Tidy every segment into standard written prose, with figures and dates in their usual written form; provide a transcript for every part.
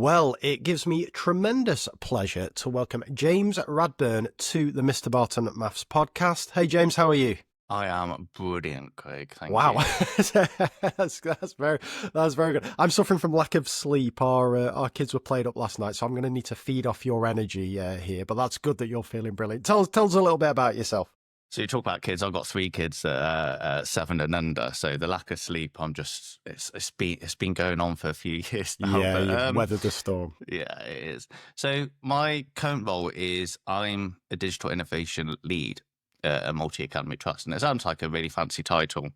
Well, it gives me tremendous pleasure to welcome James Radburn to the Mr. Barton Maths podcast. Hey, James, how are you? I am brilliant, Craig. Thank Wow, you. that's very good. I'm suffering from lack of sleep. Our kids were played up last night, so I'm going to need to feed off your energy here. But that's good that you're feeling brilliant. Tell us a little bit about yourself. So you talk about kids. I've got 3 kids that are 7 and under. So the lack of sleep, it's been going on for a few years now. Yeah, But you've weathered the storm. yeah, it is. So my current role is I'm a digital innovation lead at a multi-academy trust, and it sounds like a really fancy title.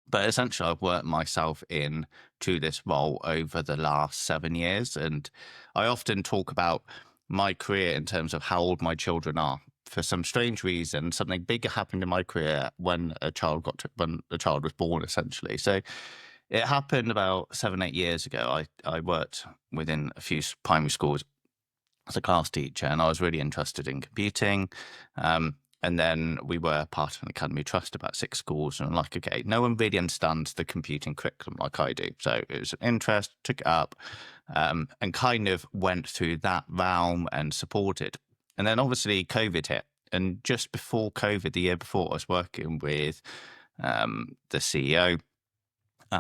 But essentially, I've worked myself into this role over the last 7 years, and I often talk about my career in terms of how old my children are. For some strange reason, something bigger happened in my career when when a child was born, essentially. So it happened about 7-8 years ago. I worked within a few primary schools as a class teacher, and I was really interested in computing. And then we were part of an academy trust, about 6 schools, and I'm like, okay, no one really understands the computing curriculum like I do. So it was an interest, took it up, and kind of went through that realm and supported. And then obviously COVID hit. And just before COVID, the year before, I was working with the CEO,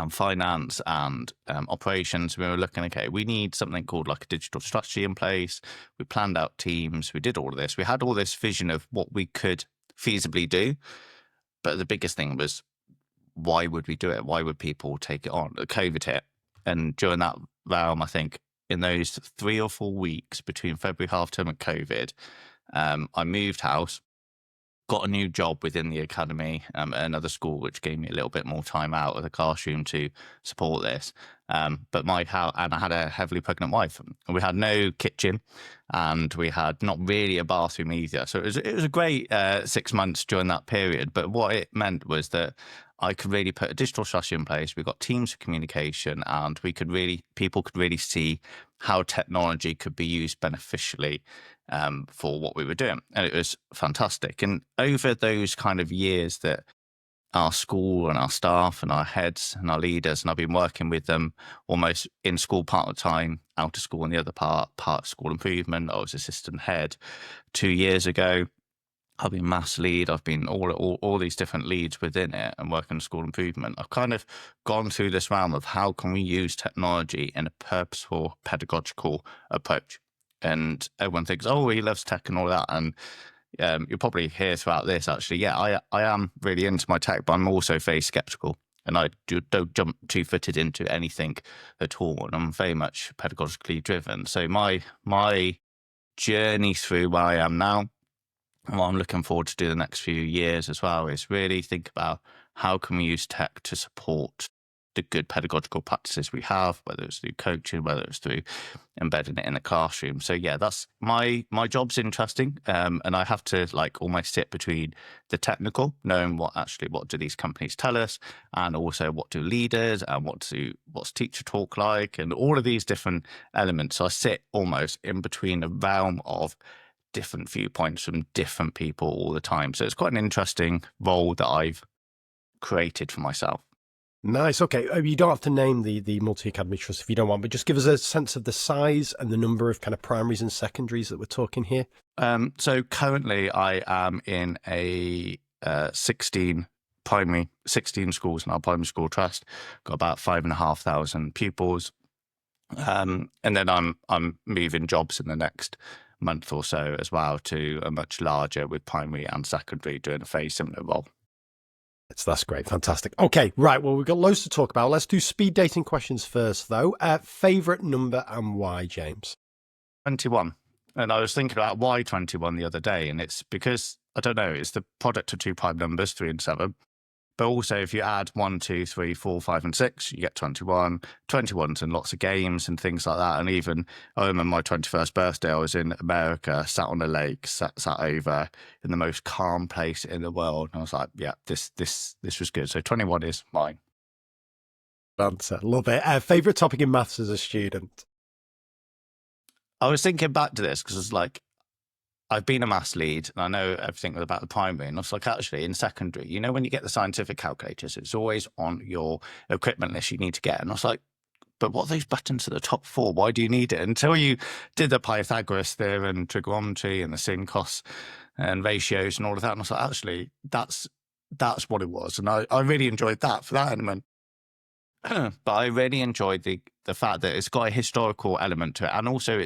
finance and operations. We were looking, okay, we need something called like a digital strategy in place. We planned out teams. We did all of this. We had all this vision of what we could feasibly do. But the biggest thing was, why would we do it? Why would people take it on? COVID hit. And during that realm, I think in those 3 or 4 weeks between February half term and COVID, I moved house, got a new job within the academy at another school, which gave me a little bit more time out of the classroom to support this. But my house, and I had a heavily pregnant wife, and we had no kitchen, and we had not really a bathroom either. So it was a great 6 months during that period. But what it meant was that I could really put a digital strategy in place. We got teams of communication, and people could really see how technology could be used beneficially for what we were doing. And it was fantastic. And over those kind of years that our school and our staff and our heads and our leaders, and I've been working with them almost in school part of the time, out of school and the other part of school improvement. I was assistant head 2 years ago. I've been maths lead. I've been all these different leads within it and working in school improvement. I've kind of gone through this realm of how can we use technology in a purposeful pedagogical approach. And everyone thinks, oh, he loves tech and all that. And you'll probably hear throughout this, actually, yeah, I am really into my tech, but I'm also very skeptical. And I don't jump two-footed into anything at all. And I'm very much pedagogically driven. So my journey through where I am now, and what I'm looking forward to do the next few years as well, is really think about how can we use tech to support the good pedagogical practices we have, whether it's through coaching, whether it's through embedding it in the classroom. So yeah, that's my job's interesting, and I have to almost sit between the technical, knowing what do these companies tell us, and also what do leaders and what's teacher talk like, and all of these different elements. So I sit almost in between the realm of different viewpoints from different people all the time. So it's quite an interesting role that I've created for myself. Nice. Okay. You don't have to name the multi-academy trust if you don't want, but just give us a sense of the size and the number of kind of primaries and secondaries that we're talking here. So currently I am in a 16 schools in our primary school trust, got about 5,500 pupils. And then I'm moving jobs in the next month or so as well to a much larger with primary and secondary doing a very similar role. That's great. Fantastic. Okay. Right. Well, we've got loads to talk about. Let's do speed dating questions first, though. Favorite number and why, James? 21. And I was thinking about why 21 the other day. And it's because, I don't know, it's the product of 2 prime numbers, 3 and 7. But also, if you add 1, 2, 3, 4, 5, and 6, you get 21. 21's in lots of games and things like that. And even, I remember my 21st birthday, I was in America, sat on a lake, sat over in the most calm place in the world. And I was like, yeah, this was good. So 21 is mine. Answer. Love it. Favorite topic in maths as a student? I was thinking back to this because it's like, I've been a maths lead and I know everything about the primary. And I was like, actually, in secondary, when you get the scientific calculators, it's always on your equipment list you need to get. And I was like, but what are those buttons at the top for? Why do you need it? Until you did the Pythagoras theorem, trigonometry, and the sin, cos, and ratios and all of that. And I was like, actually, that's what it was. And I really enjoyed that for that element. But I really enjoyed the fact that it's got a historical element to it. And also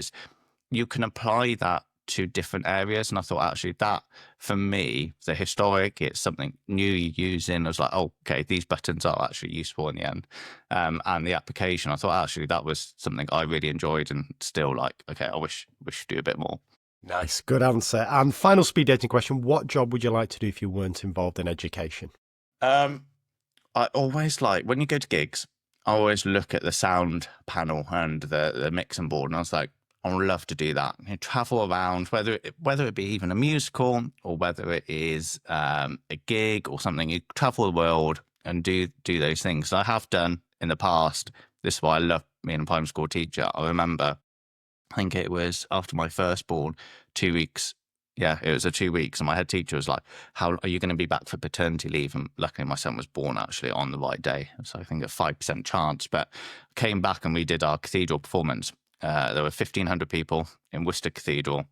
you can apply that to different areas. And I thought actually that for me, the historic, it's something new you use in. I was like, oh, okay, these buttons are actually useful in the end. And the application, I thought actually that was something I really enjoyed and still like, okay, I wish to do a bit more. Nice, good answer. And final speed dating question, what job would you like to do if you weren't involved in education? I always like, when you go to gigs, I always look at the sound panel and the mixing board, and I was like, I would love to do that. You travel around, whether it be even a musical or whether it is a gig or something. You travel the world and do those things. I have done in the past. This is why I love being a primary school teacher. I remember, I think it was after my firstborn, 2 weeks. Yeah, it was 2 weeks. And my head teacher was like, how are you going to be back for paternity leave? And luckily my son was born actually on the right day. So I think a 5% chance, but came back and we did our cathedral performance. There were 1,500 people in Worcester Cathedral,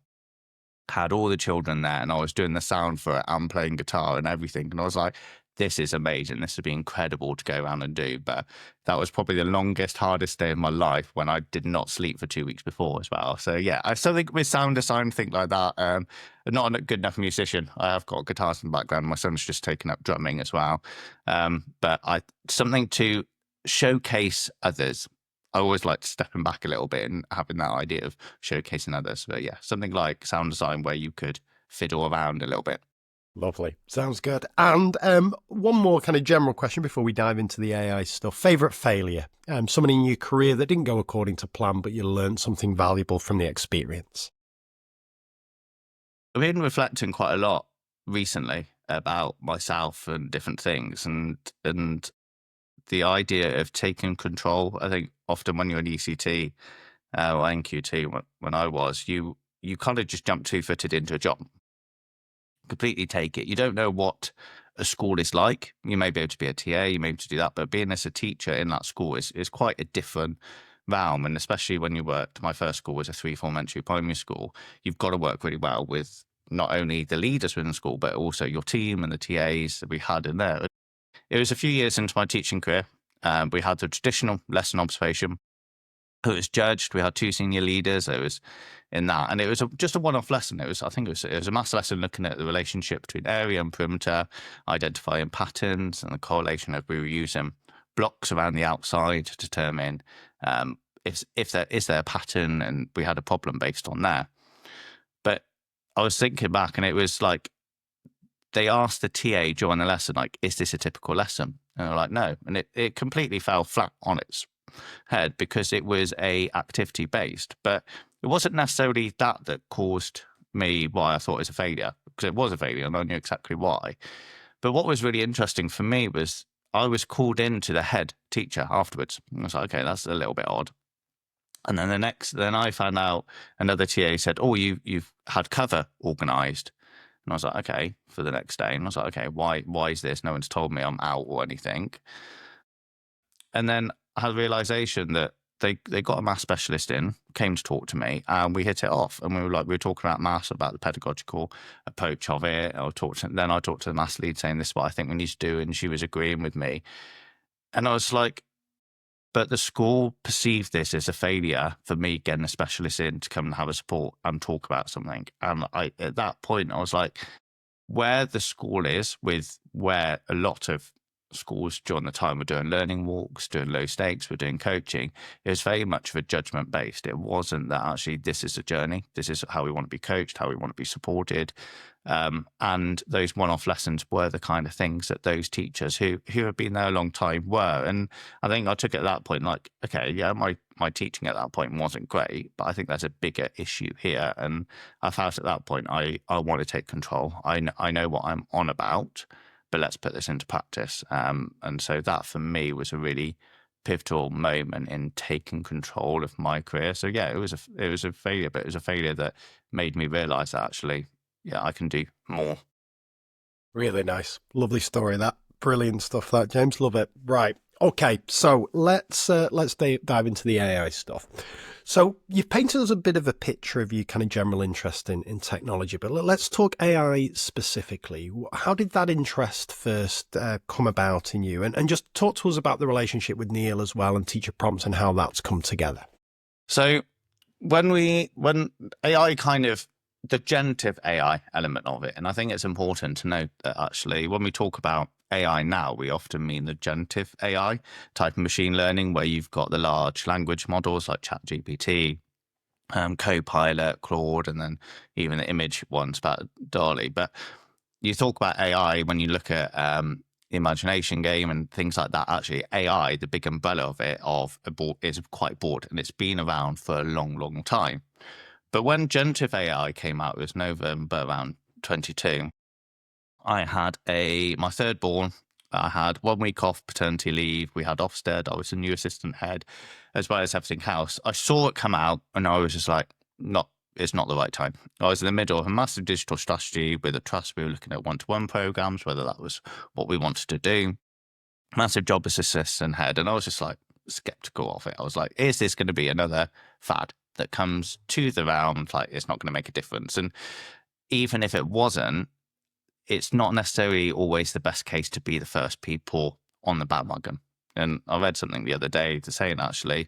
had all the children there, and I was doing the sound for it and playing guitar and everything. And I was like, this is amazing. This would be incredible to go around and do. But that was probably the longest, hardest day of my life when I did not sleep for 2 weeks before as well. So yeah, I still think with sound design, things like that, I'm not a good enough musician. I have got guitars in the background. My son's just taken up drumming as well. But something to showcase others. I always like stepping back a little bit and having that idea of showcasing others. But yeah, something like sound design where you could fiddle around a little bit. Lovely. Sounds good. And one more kind of general question before we dive into the AI stuff. Favorite failure? Someone in your career that didn't go according to plan, but you learned something valuable from the experience. I've been reflecting quite a lot recently about myself and different things, and the idea of taking control. I think often when you're an ECT or NQT, when I was, you kind of just jump two-footed into a job, completely take it. You don't know what a school is like. You may be able to be a TA, you may be able to do that, but being as a teacher in that school is quite a different realm. And especially when you worked, my first school was a 3-form entry primary school. You've got to work really well with not only the leaders within the school, but also your team and the TAs that we had in there. It was a few years into my teaching career. We had the traditional lesson observation. It was judged. We had 2 senior leaders. It was in that, and it was just a one-off lesson. I think it was a maths lesson looking at the relationship between area and perimeter, identifying patterns and the correlation of we were using blocks around the outside to determine if there is a pattern, and we had a problem based on that. But I was thinking back, and it was like they asked the TA during the lesson, like, is this a typical lesson? And they're like, no. And it completely fell flat on its head because it was a activity based, but it wasn't necessarily that caused me why I thought it was a failure, because it was a failure and I knew exactly why. But what was really interesting for me was I was called in to the head teacher afterwards. And I was like, okay, that's a little bit odd. And then then I found out another TA said, oh, you've had cover organised. And I was like, okay, for the next day. And I was like, okay, why is this? No one's told me I'm out or anything. And then I had a realization that they got a maths specialist in, came to talk to me, and we hit it off. And we were talking about maths, about the pedagogical approach of it. Then I talked to the maths lead saying, this is what I think we need to do. And she was agreeing with me. And I was like, but the school perceived this as a failure for me getting a specialist in to come and have a support and talk about something. And at that point, I was like, where the school is with where a lot of schools during the time were doing learning walks, doing low stakes, we're doing coaching, it was very much of a judgment based. It wasn't that actually this is a journey, this is how we want to be coached, how we want to be supported. And those one-off lessons were the kind of things that those teachers who have been there a long time were. And I think I took it at that point like, okay, yeah, my teaching at that point wasn't great, but I think there's a bigger issue here. And I felt at that point I want to take control. I know what I'm on about, but let's put this into practice. And so that for me was a really pivotal moment in taking control of my career. So yeah, it was a failure, but it was a failure that made me realize that actually, yeah, I can do more. Really nice. Lovely story, that. Brilliant stuff, that, James. Love it. Right. Okay, so let's dive into the AI stuff. So you've painted us a bit of a picture of your kind of general interest in technology, but let's talk AI specifically. How did that interest first come about in you? And just talk to us about the relationship with Neil as well and teacher prompts and how that's come together. So when AI kind of the generative AI element of it, and I think it's important to note that actually when we talk about AI now, we often mean the generative AI type of machine learning, where you've got the large language models like ChatGPT, Copilot, Claude, and then even the image ones about Dolly. But you talk about AI when you look at the imagination game and things like that. Actually, AI, the big umbrella of it, is quite broad, and it's been around for a long, long time. But when generative AI came out, it was November around 22. I had my third born. I had 1 week off paternity leave. We had Ofsted. I was a new assistant head, as well as everything else. I saw it come out, and I was just like, it's not the right time. I was in the middle of a massive digital strategy with a trust. We were looking at one-to-one programs, whether that was what we wanted to do. Massive job as assistant head, and I was just like skeptical of it. I was like, is this going to be another fad that comes to the realm? Like, it's not going to make a difference. And even if it wasn't, it's not necessarily always the best case to be the first people on the bandwagon. And I read something the other day to saying actually,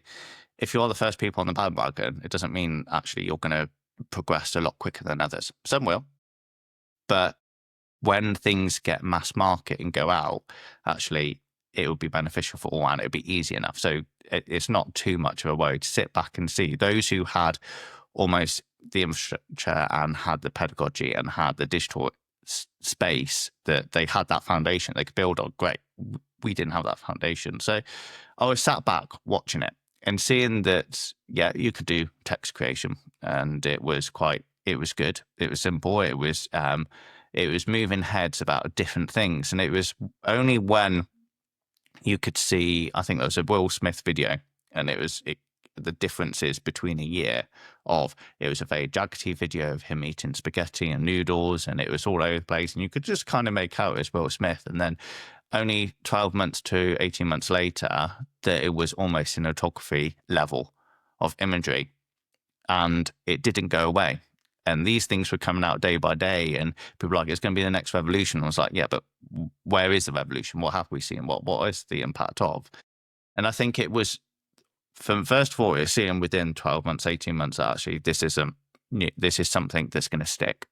if you're the first people on the bandwagon, it doesn't mean actually you're going to progress a lot quicker than others. Some will, but when things get mass market and go out, actually it will be beneficial for all and it'll be easy enough. So it's not too much of a worry to sit back and see those who had almost the infrastructure and had the pedagogy and had the digital space, that they had that foundation they could build on. Great. We didn't have that foundation. So I was sat back watching it and seeing that, yeah, you could do text creation, and it was good. It was simple. It was moving heads about different things. And it was only when you could see, I think there was a Will Smith video, and the differences between a year of, it was a very jaggedy video of him eating spaghetti and noodles, and it was all over the place, and you could just kind of make out it was Will Smith. And then only 12 months to 18 months later, that it was almost cinematography level of imagery, and it didn't go away. And these things were coming out day by day, and people were like, it's going to be the next revolution. I was like, yeah, but where is the revolution? What have we seen? What is the impact of? And I think it was, first of all, seeing within 12 months, 18 months, actually, this is something that's going to stick.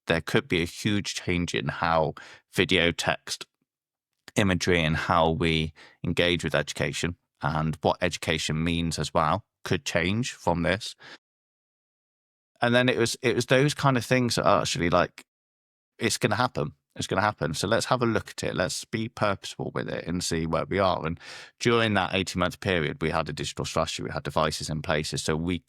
There could be a huge change in how video, text, imagery, and how we engage with education, and what education means as well could change from this. And then it was those kind of things that are actually like, it's going to happen. It's going to happen. So let's have a look at it. Let's be purposeful with it and see where we are. And during that 18-month period, we had a digital strategy. We had devices in places. So we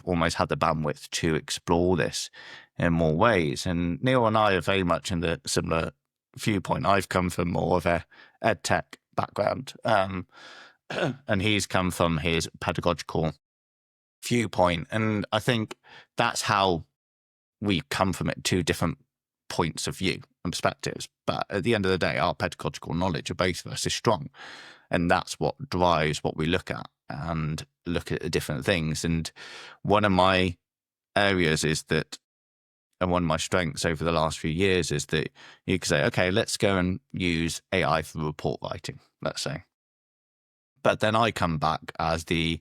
almost had the bandwidth to explore this in more ways. And Neil and I are very much in the similar viewpoint. I've come from more of a ed tech background, and he's come from his pedagogical viewpoint. And I think that's how we come from it, two different points of view and perspectives. But at the end of the day, our pedagogical knowledge of both of us is strong. And that's what drives what we look at and look at the different things. And one of my areas is that, and one of my strengths over the last few years is that you can say, okay, let's go and use AI for report writing, let's say. But then I come back as the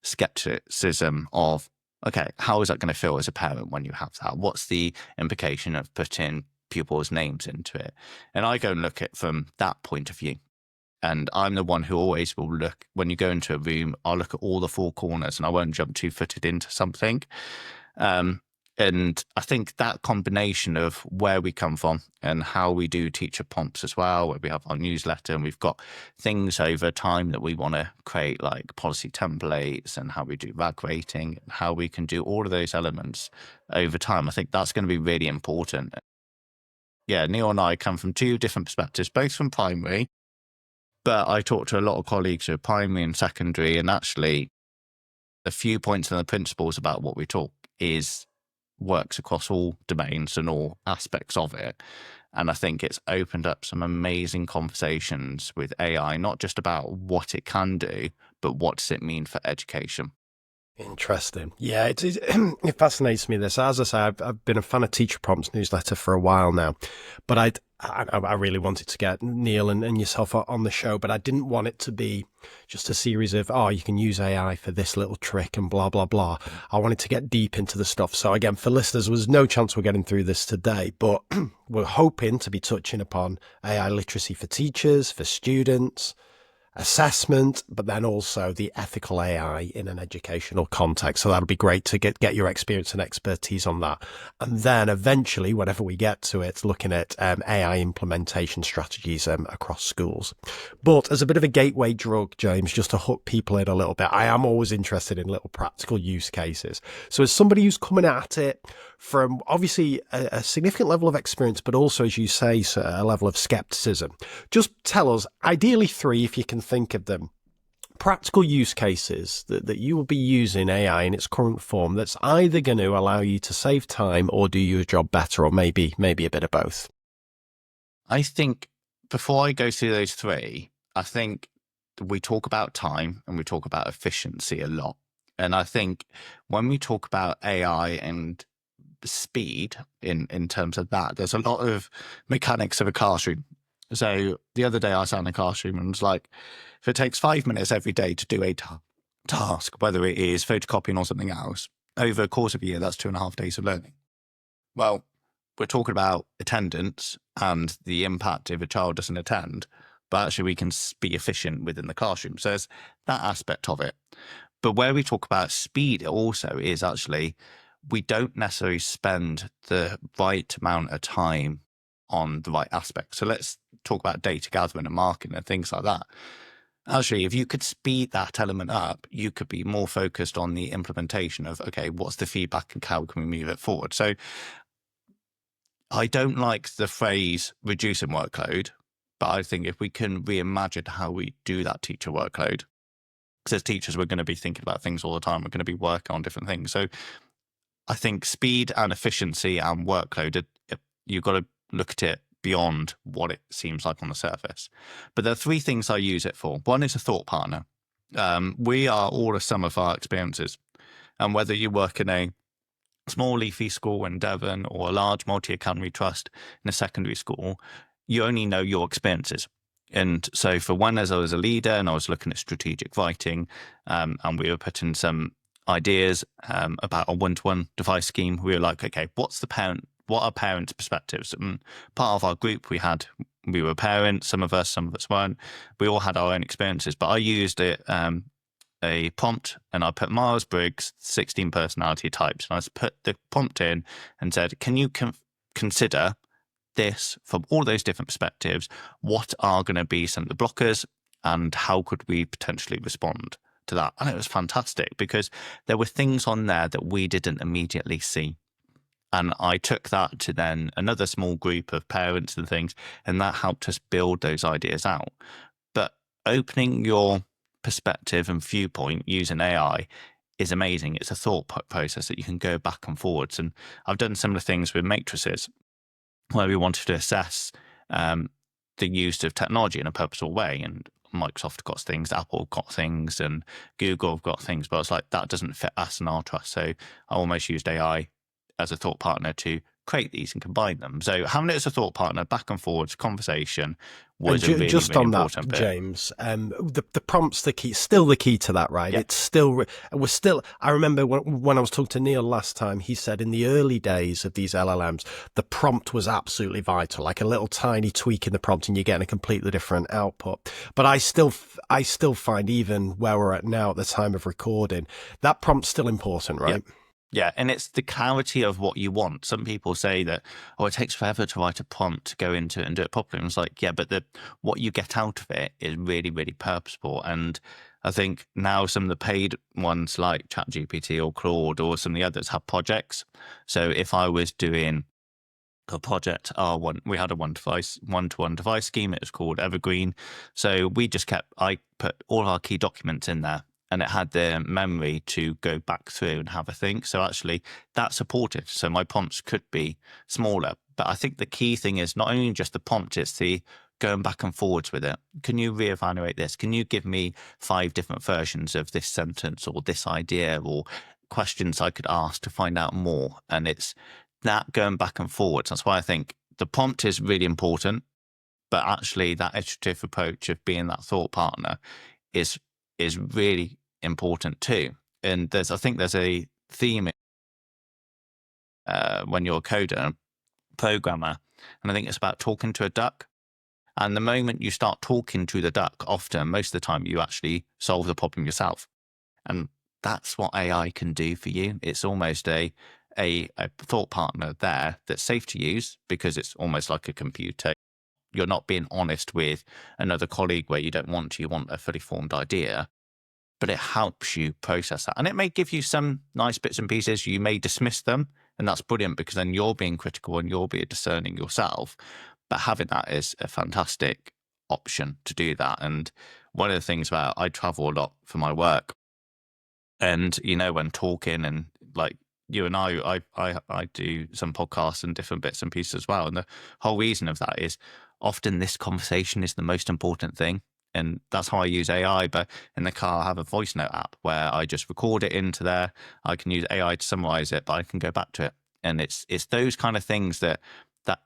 skepticism of, okay, how is that going to feel as a parent when you have that? What's the implication of putting pupils' names into it? And I go and look at it from that point of view. And I'm the one who always will look, when you go into a room, I'll look at all the four corners and I won't jump two-footed into something. And I think that combination of where we come from and how we do teacher prompts as well, where we have our newsletter and we've got things over time that we want to create, like policy templates, and how we do RAG rating, and how we can do all of those elements over time. I think that's going to be really important. Yeah, Neil and I come from two different perspectives, both from primary, but I talk to a lot of colleagues who are primary and secondary, and actually the few points and the principles about what we talk works across all domains and all aspects of it. And I think it's opened up some amazing conversations with AI, not just about what it can do, but what does it mean for education. Interesting. Yeah, it fascinates me this. As I say, I've been a fan of Teacher Prompts newsletter for a while now, but I really wanted to get Neil and yourself on the show, but I didn't want it to be just a series of, oh, you can use AI for this little trick and blah, blah, blah. I wanted to get deep into the stuff. So again, for listeners, there was no chance we're getting through this today, but we're hoping to be touching upon AI literacy for teachers, for students, assessment, but then also the ethical AI in an educational context. So that'll be great to get your experience and expertise on that. And then eventually, whenever we get to it, looking at AI implementation strategies across schools. But as a bit of a gateway drug, James, just to hook people in a little bit, I am always interested in little practical use cases. So as somebody who's coming at it from obviously a significant level of experience, but also, as you say, sir, a level of skepticism, just tell us, ideally 3, if you can think of them, practical use cases that you will be using AI in its current form that's either going to allow you to save time or do your job better, or maybe a bit of both. I think before I go through those 3, I think we talk about time and we talk about efficiency a lot. And I think when we talk about AI and speed in terms of that, there's a lot of mechanics of a classroom. So the other day I sat in a classroom and was like, if it takes 5 minutes every day to do a task, whether it is photocopying or something else, over the course of a year, that's 2.5 days of learning. Well, we're talking about attendance and the impact if a child doesn't attend, but actually we can be efficient within the classroom. So there's that aspect of it. But where we talk about speed, it also is actually, we don't necessarily spend the right amount of time on the right aspect. So let's talk about data gathering and marketing and things like that. Actually, if you could speed that element up, you could be more focused on the implementation of, okay, what's the feedback and how can we move it forward? So I don't like the phrase reducing workload, but I think if we can reimagine how we do that teacher workload, because as teachers, we're going to be thinking about things all the time. We're going to be working on different things. So I think speed and efficiency and workload, you've got to look at it beyond what it seems like on the surface. But there are 3 things I use it for. One is a thought partner. We are all a sum of our experiences. And whether you work in a small leafy school in Devon or a large multi-academy trust in a secondary school, you only know your experiences. And so for one, as I was a leader and I was looking at strategic writing, and we were putting some ideas about a one-to-one device scheme, we were like, okay, what are parents' perspectives? And part of our group, we were parents, some of us weren't. We all had our own experiences, but I used it, a prompt, and I put Myers-Briggs 16 personality types, and I just put the prompt in and said, can you consider this from all those different perspectives? What are going to be some of the blockers and how could we potentially respond to that? And it was fantastic because there were things on there that we didn't immediately see. And I took that to then another small group of parents and things, and that helped us build those ideas out. But opening your perspective and viewpoint using AI is amazing. It's a thought process that you can go back and forwards. And I've done similar things with matrices where we wanted to assess the use of technology in a purposeful way. And Microsoft got things, Apple got things, and Google got things. But it's like, that doesn't fit us and our trust. So I almost used AI as a thought partner to create these and combine them. So having it as a thought partner, back and forwards conversation was a really, just really on important that, bit. James, the prompt's still the key to that, right? Yeah. It's still, I remember when I was talking to Neil last time, he said in the early days of these LLMs, the prompt was absolutely vital, like a little tiny tweak in the prompt and you're getting a completely different output. But I still find, even where we're at now at the time of recording, that prompt's still important, right? Yeah. Yeah, and it's the clarity of what you want. Some people say that, it takes forever to write a prompt to go into it and do it properly. And it's like, yeah, but what you get out of it is really, really purposeful. And I think now some of the paid ones like ChatGPT or Claude or some of the others have projects. So if I was doing a project, we had a one-to-one device scheme. It was called Evergreen. So I put all our key documents in there, and it had the memory to go back through and have a think. So actually that supported. So my prompts could be smaller, But I think the key thing is not only just the prompt, it's the going back and forwards with it. Can you reevaluate this? Can you give me 5 different versions of this sentence or this idea, or questions I could ask to find out more? And it's that going back and forwards. That's why I think the prompt is really important, but actually that iterative approach of being that thought partner is really important too. And I think there's a theme when you're a coder, programmer, and I think it's about talking to a duck. And the moment you start talking to the duck, often, most of the time, you actually solve the problem yourself. And that's what AI can do for you. It's almost a thought partner there that's safe to use because it's almost like a computer. You're not being honest with another colleague where you don't want to, you want a fully formed idea, but it helps you process that. And it may give you some nice bits and pieces. You may dismiss them, and that's brilliant because then you're being critical and you're being discerning yourself. But having that is a fantastic option to do that. And one of the things about I travel a lot for my work, and when talking and like you and I do some podcasts and different bits and pieces as well. And the whole reason of that is often this conversation is the most important thing. And that's how I use AI. But in the car, I have a voice note app where I just record it into there. I can use AI to summarize it, but I can go back to it. And it's those kind of things that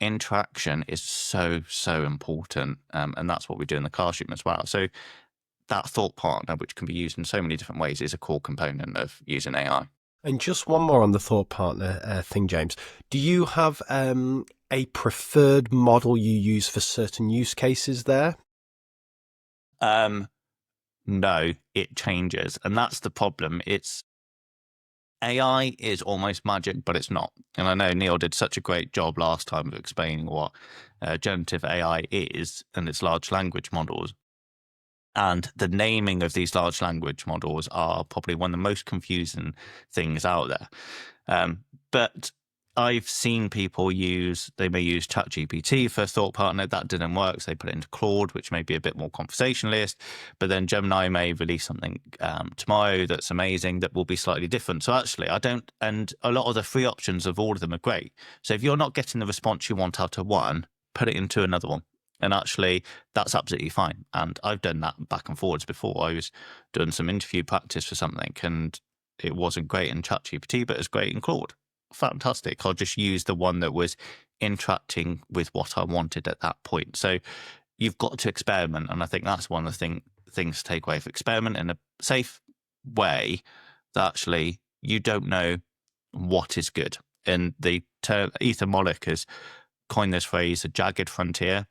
interaction is so, so important. And that's what we do in the car stream as well. So that thought partner, which can be used in so many different ways, is a core component of using AI. And just one more on the thought partner thing, James. Do you have a preferred model you use for certain use cases there? No, it changes. And that's the problem. AI is almost magic, but it's not. And I know Neil did such a great job last time of explaining what generative AI is and its large language models. And the naming of these large language models are probably one of the most confusing things out there. But I've seen people they may use ChatGPT for a thought partner. That didn't work. So they put it into Claude, which may be a bit more conversationalist. But then Gemini may release something tomorrow that's amazing that will be slightly different. So actually, and a lot of the free options of all of them are great. So if you're not getting the response you want out of one, put it into another one. And actually, that's absolutely fine. And I've done that back and forwards before. I was doing some interview practice for something, and it wasn't great in ChatGPT, but it's great in Claude. Fantastic. I'll just use the one that was interacting with what I wanted at that point. So you've got to experiment. And I think that's one of the things to take away. For experiment in a safe way that actually you don't know what is good. And the term Ethan Mollick has coined this phrase, a jagged frontier.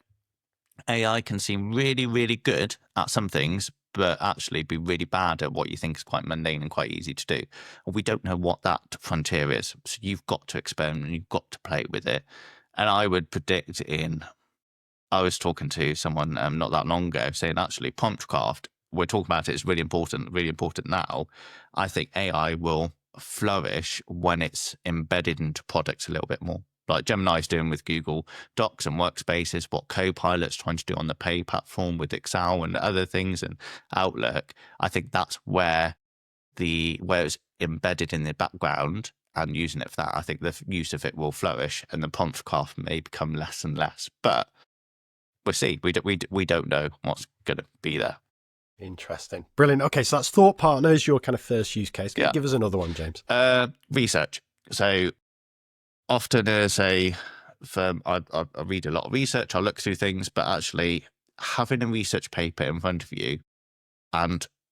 AI can seem really, really good at some things, but actually be really bad at what you think is quite mundane and quite easy to do. And we don't know what that frontier is. So you've got to experiment, you've got to play with it. And I would predict I was talking to someone not that long ago saying actually prompt craft, we're talking about it, it's really important now. I think AI will flourish when it's embedded into products a little bit more. Like Gemini's doing with Google Docs and Workspaces, what Copilot's trying to do on the Pay platform with Excel and other things and Outlook. I think that's where it's embedded in the background and using it for that. I think the use of it will flourish and the prompt craft may become less and less. But we'll see. We don't know what's going to be there. Interesting. Brilliant. Okay, so that's thought partners, your kind of first use case. Can you give us another one, James? Research. So often as a firm, I read a lot of research, I look through things, but actually having a research paper in front of you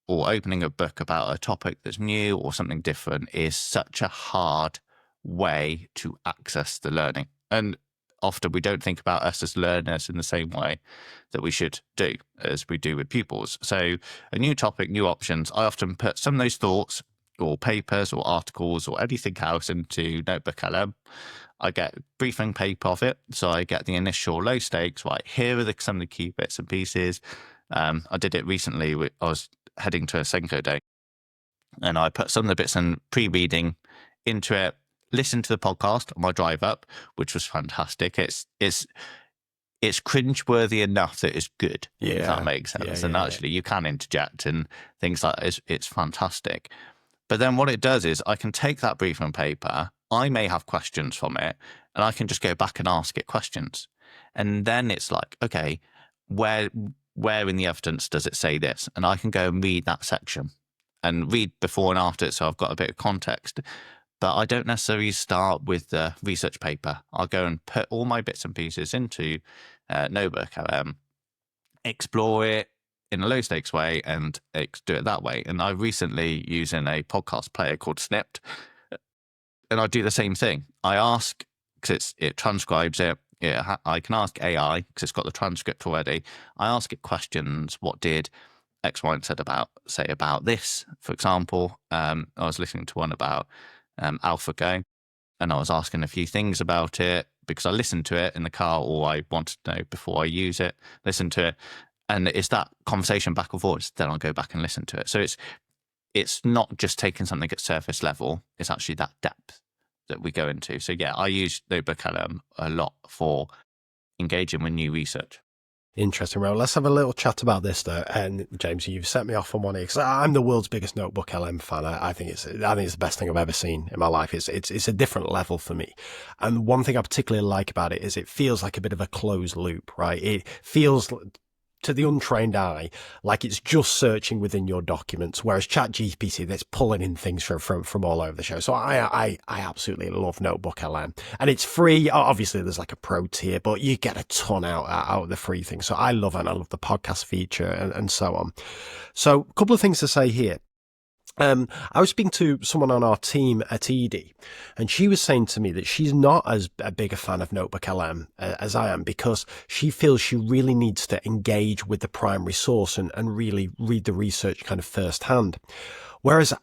or opening a book about a topic that's new or something different is such a hard way to access the learning. And often we don't think about us as learners in the same way that we should do as we do with pupils. So a new topic, new options, I often put some of those thoughts or papers or articles or anything else into Notebook LM. I get a briefing paper of it. So I get the initial low stakes, right? Here are some of the key bits and pieces. I did it recently. I was heading to a Senko day and I put some of the bits in pre-reading into it, listened to the podcast on my drive up, which was fantastic. It's cringeworthy enough that it's good, if that makes sense. And actually you can interject and things like that. It's fantastic. But then what it does is I can take that briefing paper. I may have questions from it and I can just go back and ask it questions. And then it's like, okay, where in the evidence does it say this? And I can go and read that section and read before and after it, so I've got a bit of context. But I don't necessarily start with the research paper. I'll go and put all my bits and pieces into Notebook, explore it in a low stakes way, and do it that way. And I recently using a podcast player called Snipped, and I do the same thing. I ask, because it transcribes it. Yeah, I can ask AI because it's got the transcript already. I ask it questions. What did X, Y, and Z say about this? For example, I was listening to one about AlphaGo, and I was asking a few things about it because I listened to it in the car, or I wanted to know before I use it. Listen to it, and it's that conversation back and forth. Then I'll go back and listen to it. So it's not just taking something at surface level. It's actually that depth that we go into. So yeah, I use Notebook LM a lot for engaging with new research. Interesting. Well, let's have a little chat about this, though. And James, you've set me off on one here because I'm the world's biggest Notebook LM fan. I think it's the best thing I've ever seen in my life. It's a different level for me. And one thing I particularly like about it is it feels like a bit of a closed loop, right? It feels, to the untrained eye, like it's just searching within your documents, whereas ChatGPT, that's pulling in things from all over the show. So I absolutely love Notebook LM, and it's free. Obviously, there's like a pro tier, but you get a ton out of the free thing. So I love it. And I love the podcast feature and so on. So a couple of things to say here. I was speaking to someone on our team at Edie, and she was saying to me that she's not as a big a fan of Notebook LM as I am, because she feels she really needs to engage with the primary source and really read the research kind of firsthand. Whereas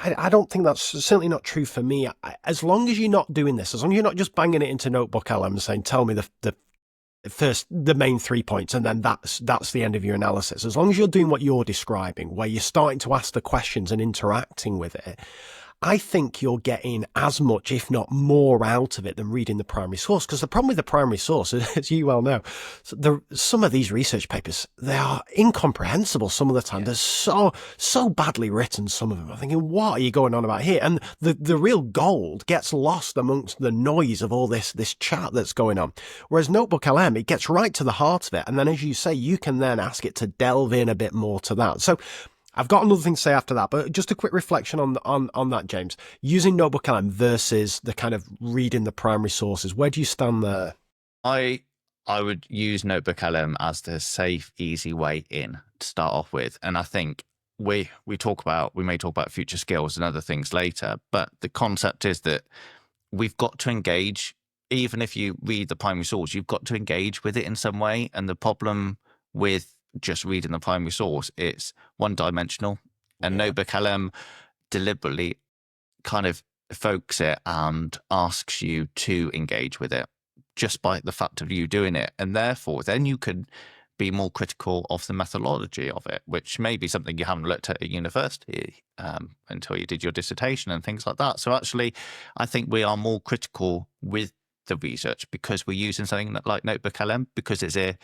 I don't think that's certainly not true for me. As long as you're not doing this, as long as you're not just banging it into Notebook LM and saying, tell me the main 3 points, and then that's the end of your analysis. As long as you're doing what you're describing, where you're starting to ask the questions and interacting with it, I think you're getting as much, if not more, out of it than reading the primary source. Because the problem with the primary source, as you well know, some of these research papers, they are incomprehensible some of the time. Yeah. They're so badly written, some of them. I'm thinking, what are you going on about here? And the real gold gets lost amongst the noise of all this chat that's going on. Whereas Notebook LM, it gets right to the heart of it. And then, as you say, you can then ask it to delve in a bit more to that. So I've got another thing to say after that, but just a quick reflection on that, James. Using Notebook LM versus the kind of reading the primary sources, where do you stand there? I would use Notebook LM as the safe, easy way in to start off with. And I think we may talk about future skills and other things later, but the concept is that we've got to engage. Even if you read the primary source, you've got to engage with it in some way. And the problem with just reading the primary source, it's one-dimensional. And Notebook LM deliberately kind of focuses it and asks you to engage with it just by the fact of you doing it. And therefore, then you can be more critical of the methodology of it, which may be something you haven't looked at university until you did your dissertation and things like that. So actually, I think we are more critical with the research because we're using something like Notebook LM, because it's a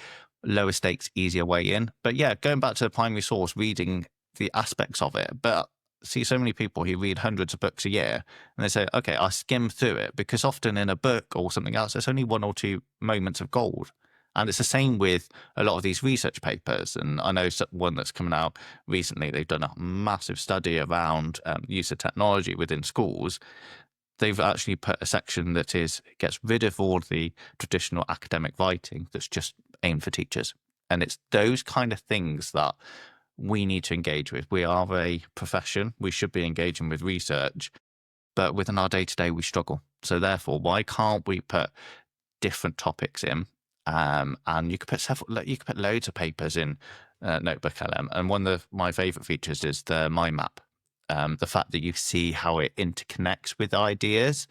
lower stakes, easier way in. But yeah, going back to the primary source, reading the aspects of it. But see so many people who read hundreds of books a year and they say, okay, I skim through it, because often in a book or something else, there's only one or two moments of gold. And it's the same with a lot of these research papers. And I know one that's coming out recently, they've done a massive study around use of technology within schools. They've actually put a section that gets rid of all the traditional academic writing that's just aimed for teachers. And it's those kind of things that we need to engage with. We are a profession. We should be engaging with research. But within our day-to-day, we struggle. So therefore, why can't we put different topics in? And you could put loads of papers in Notebook LM. And one of my favorite features is the mind map. The fact that you see how it interconnects with ideas.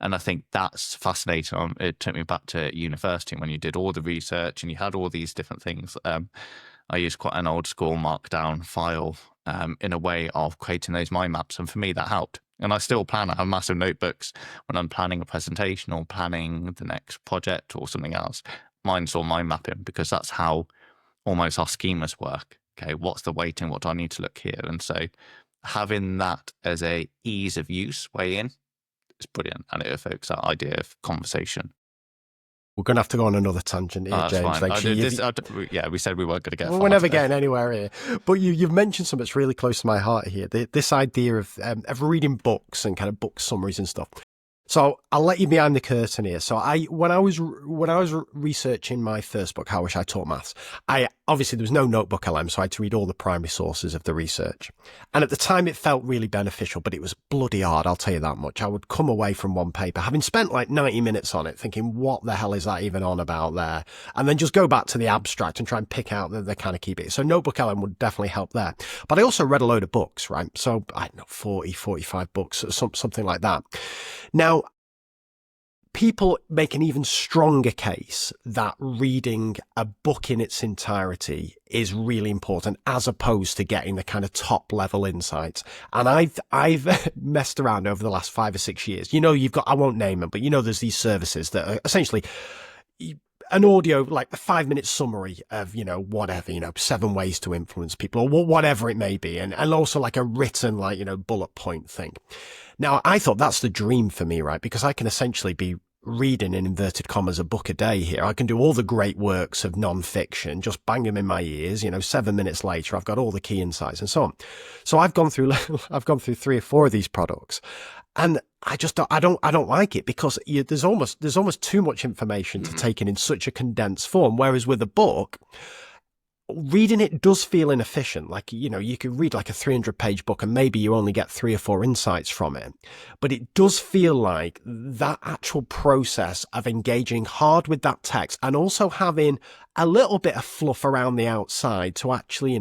And I think that's fascinating. It took me back to university when you did all the research and you had all these different things. I used quite an old school markdown file in a way of creating those mind maps. And for me, that helped. And I still plan. I have massive notebooks when I'm planning a presentation or planning the next project or something else. Mine's all mind mapping, because that's how almost our schemas work. Okay, what's the weighting? What do I need to look here? And so having that as a ease of use way in is brilliant, and it evokes that idea of conversation. We're going to have to go on another tangent here, That's James. fine. Like, Yeah, we said we weren't going to get we're far never today. getting anywhere here. But you've mentioned something that's really close to my heart here. This idea of reading books and kind of book summaries and stuff. So I'll let you behind the curtain here. So when I was researching my first book, How I Wish I Taught Maths, obviously there was no notebook LM, so I had to read all the primary sources of the research. And at the time it felt really beneficial, but it was bloody hard, I'll tell you that much. I would come away from one paper, having spent like 90 minutes on it, thinking, what the hell is that even on about there? And then just go back to the abstract and try and pick out the kind of key bits. So notebook LM would definitely help there. But I also read a load of books, right? So I don't know, 40, 45 books, something like that. Now, people make an even stronger case that reading a book in its entirety is really important, as opposed to getting the kind of top level insights. And I've messed around over the last 5 or 6 years. You know, you've got, I won't name them, but you know, there's these services that are essentially an audio, like a 5-minute summary of, whatever, 7 ways to influence people or whatever it may be. And also like a written, like, bullet point thing. Now, I thought that's the dream for me, right? Because I can essentially be reading, in inverted commas, a book a day here. I can do all the great works of non-fiction, just bang them in my ears. 7 minutes later, I've got all the key insights and so on. So I've gone through 3 or 4 of these products, and I don't like it, because there's almost too much information to take in such a condensed form. Whereas with a book, reading it does feel inefficient. Like, you could read like a 300-page book and maybe you only get 3 or 4 insights from it. But it does feel like that actual process of engaging hard with that text and also having a little bit of fluff around the outside to actually,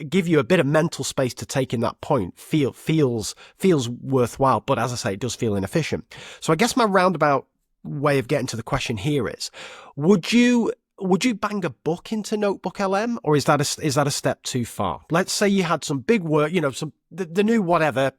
give you a bit of mental space to take in that point feels worthwhile. But as I say, it does feel inefficient. So I guess my roundabout way of getting to the question here is, would you bang a book into Notebook LM, or is that a step too far? Let's say you had some big work, the new whatever,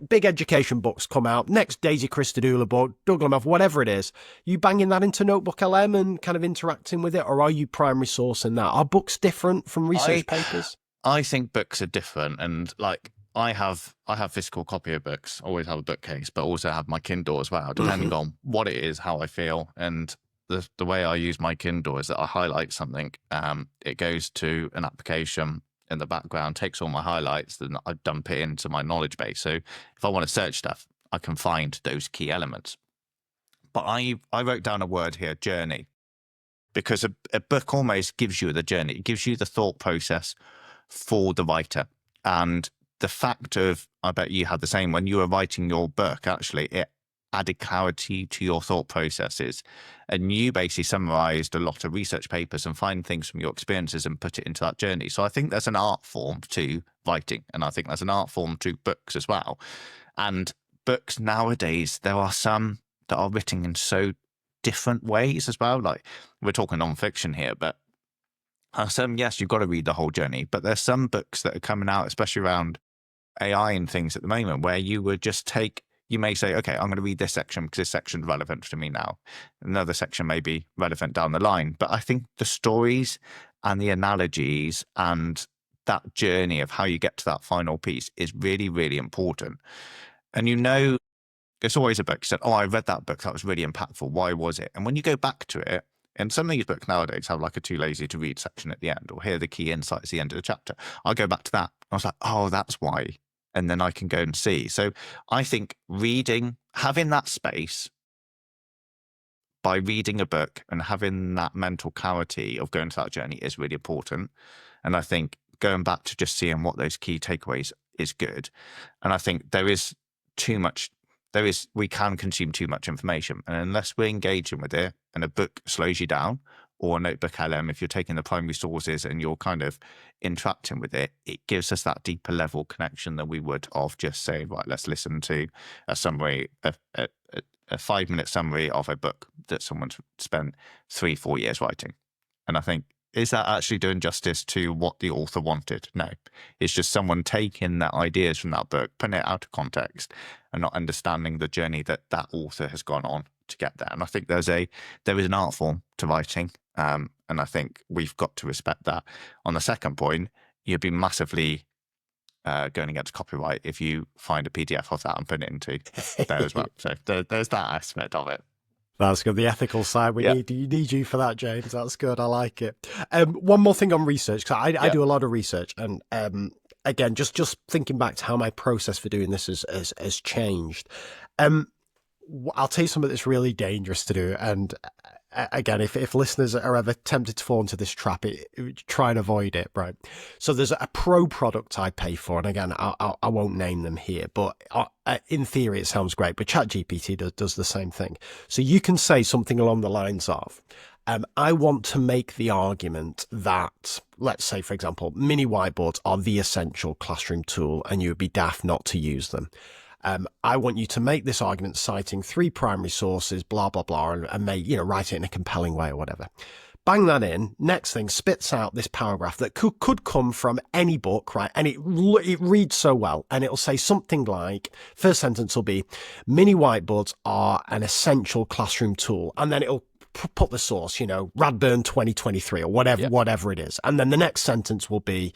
big education books come out, next Daisy Christodoulou book, Douglas, whatever it is. You banging that into Notebook LM and kind of interacting with it, or are you primary sourcing that? Are books different from research papers? I think books are different, and like I have physical copy of books, always have a bookcase, but also have my Kindle as well, depending on what it is, how I feel. And the way I use my Kindle is that I highlight something. It goes to an application in the background, takes all my highlights, then I dump it into my knowledge base. So if I want to search stuff, I can find those key elements. But I wrote down a word here, journey, because a book almost gives you the journey. It gives you the thought process for the writer. And the fact of, I bet you had the same when you were writing your book, actually, it added clarity to your thought processes, and you basically summarized a lot of research papers and find things from your experiences and put it into that journey. So I think there's an art form to writing, and I think there's an art form to books as well. And books nowadays, there are some that are written in so different ways as well. Like, we're talking non-fiction here, but some, yes, you've got to read the whole journey, but there's some books that are coming out, especially around AI and things at the moment, where you would just you may say, okay, I'm going to read this section because this section's relevant to me now. Another section may be relevant down the line. But I think the stories and the analogies and that journey of how you get to that final piece is really, really important. And it's always a book. You said, oh, I read that book. That was really impactful. Why was it? And when you go back to it, and some of these books nowadays have like a too lazy to read section at the end, or here are the key insights at the end of the chapter. I'll go back to that. I was like, oh, that's why. And then I can go and see. So I think having that space by reading a book and having that mental clarity of going to that journey is really important. And I think going back to just seeing what those key takeaways is good. And I think we can consume too much information. And unless we're engaging with it and a book slows you down, or a Notebook LM, if you're taking the primary sources and you're kind of interacting with it, it gives us that deeper level connection than we would of just saying, right, let's listen to a summary, a 5-minute summary of a book that someone's spent 3-4 years writing. And I think, is that actually doing justice to what the author wanted? No. It's just someone taking the ideas from that book, putting it out of context, and not understanding the journey that author has gone on to get there. And I think there is an art form to writing. And I think we've got to respect that. On the second point, you'd be massively going against copyright if you find a PDF of that and put it into there as well. So there's that aspect of it. That's good. The ethical side, we Yeah. need you for that, James. That's good. I like it. One more thing on research, because I do a lot of research, and again, just thinking back to how my process for doing this has changed. I'll tell you something that's really dangerous to do, and again, if listeners are ever tempted to fall into this trap, try and avoid it, right? So there's a pro product I pay for, and again, I won't name them here, but in theory it sounds great, but ChatGPT does the same thing. So you can say something along the lines of, I want to make the argument that, let's say, for example, mini whiteboards are the essential classroom tool, and you would be daft not to use them. I want you to make this argument citing 3 primary sources, blah, blah, blah, and write it in a compelling way or whatever. Bang that in. Next thing, spits out this paragraph that could come from any book, right? And it reads so well. And it'll say something like, first sentence will be, mini whiteboards are an essential classroom tool. And then it'll put the source, Radburn 2023 or whatever it is. And then the next sentence will be,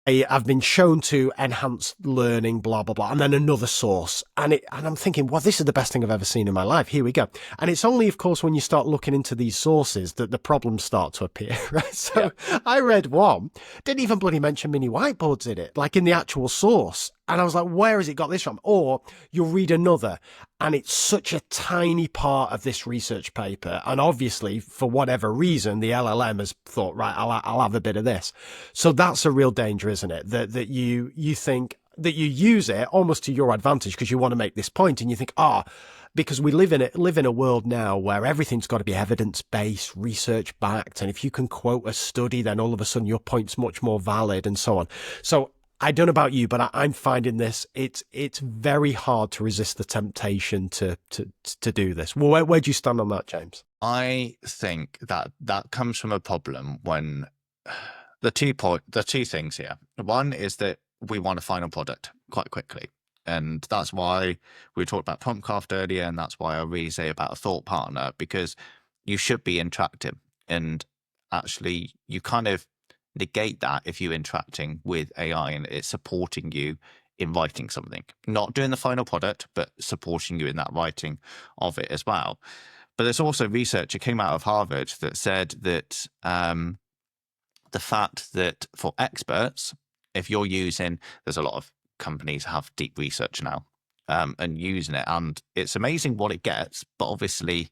I've been shown to enhance learning, blah, blah, blah, and then another source. And I'm thinking, well, this is the best thing I've ever seen in my life. Here we go. And it's only, of course, when you start looking into these sources that the problems start to appear, right? So I read one, didn't even bloody mention mini whiteboards in it, like in the actual source. And I was like, where has it got this from? Or you'll read another, and it's such a tiny part of this research paper. And obviously, for whatever reason, the LLM has thought, right, I'll have a bit of this. So that's a real danger, isn't it? That you think that you use it almost to your advantage because you want to make this point, and you think, because we live in a world now where everything's got to be evidence-based, research-backed. And if you can quote a study, then all of a sudden your point's much more valid and so on. So I don't know about you, but I'm finding this, it's very hard to resist the temptation to do this. Well, where do you stand on that, James? I think that comes from a problem when the two things here. One is that we want a final product quite quickly. And that's why we talked about prompt craft earlier, and that's why I really say about a thought partner, because you should be interactive. And actually, you kind of negate that if you're interacting with AI and it's supporting you in writing something, not doing the final product, but supporting you in that writing of it as well. But there's also research that came out of Harvard that said that the fact that for experts, if you're using, there's a lot of companies have deep research now and using it, and it's amazing what it gets, but obviously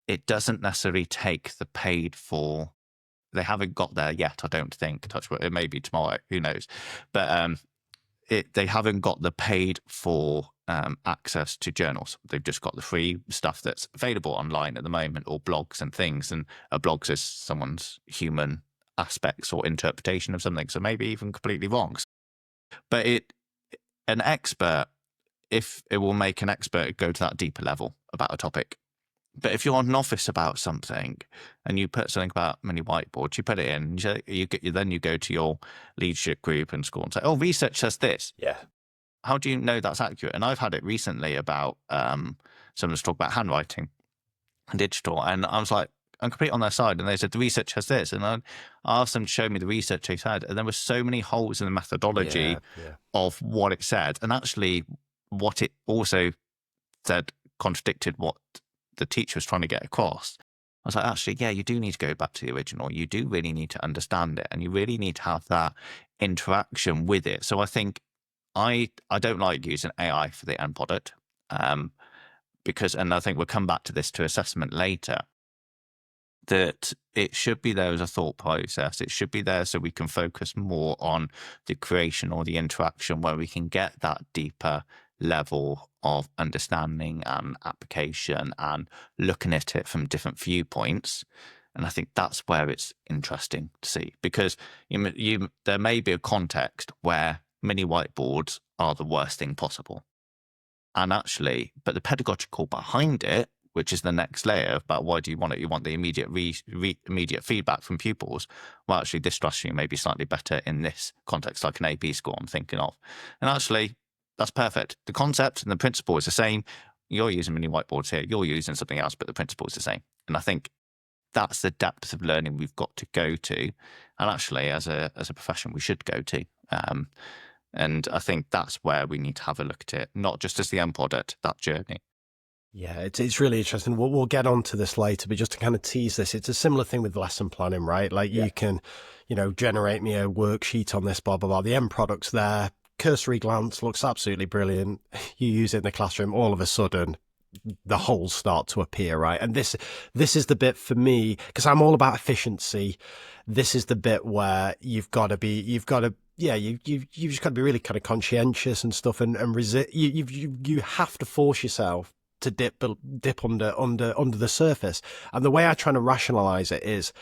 it doesn't necessarily take the paid for. They haven't got there yet, I don't think. Touch wood, it may be tomorrow, who knows? But they haven't got the paid for access to journals. They've just got the free stuff that's available online at the moment, or blogs and things. And a blog is someone's human aspects or interpretation of something, so maybe even completely wrong. But an expert, if it will make an expert go to that deeper level about a topic. But if you're a novice about something and you put something about mini whiteboards, you put it in, then you go to your leadership group in school and say, oh, research says this. Yeah. How do you know that's accurate? And I've had it recently about someone's talk about handwriting and digital. And I was like, I'm completely on their side. And they said, the research has this. And I asked them to show me the research they had. And there were so many holes in the methodology of what it said. And actually, what it also said contradicted what the teacher was trying to get across. I was like, actually, yeah, you do need to go back to the original. You do really need to understand it, and you really need to have that interaction with it. So I think I don't like using AI for the end product because, and I think we'll come back to this to assessment later, that it should be there as a thought process. It should be there so we can focus more on the creation or the interaction where we can get that deeper level of understanding and application and looking at it from different viewpoints. And I think that's where it's interesting to see, because there may be a context where mini whiteboards are the worst thing possible. And actually, but the pedagogical behind it, which is the next layer about why do you want it? You want the immediate immediate feedback from pupils. Well, actually, this strategy may be slightly better in this context, like an AP score I'm thinking of. And actually, that's perfect. The concept and the principle is the same. You're using mini whiteboards here. You're using something else, but the principle is the same. And I think that's the depth of learning we've got to go to. and actually as a profession we should go to. And I think that's where we need to have a look at it, not just as the end product, that journey. Yeah, it's really interesting. We'll get onto this later, but just to kind of tease this, it's a similar thing with lesson planning, right? Like you can, generate me a worksheet on this, blah, blah, blah. The end product's there. Cursory glance looks absolutely brilliant. You use it in the classroom, all of a sudden the holes start to appear, right? And this is the bit for me, because I'm all about efficiency. This is the bit where you've got to you've just got to be really kind of conscientious and stuff, and resist. You have to force yourself to dip under the surface. And the way I try to rationalize it is,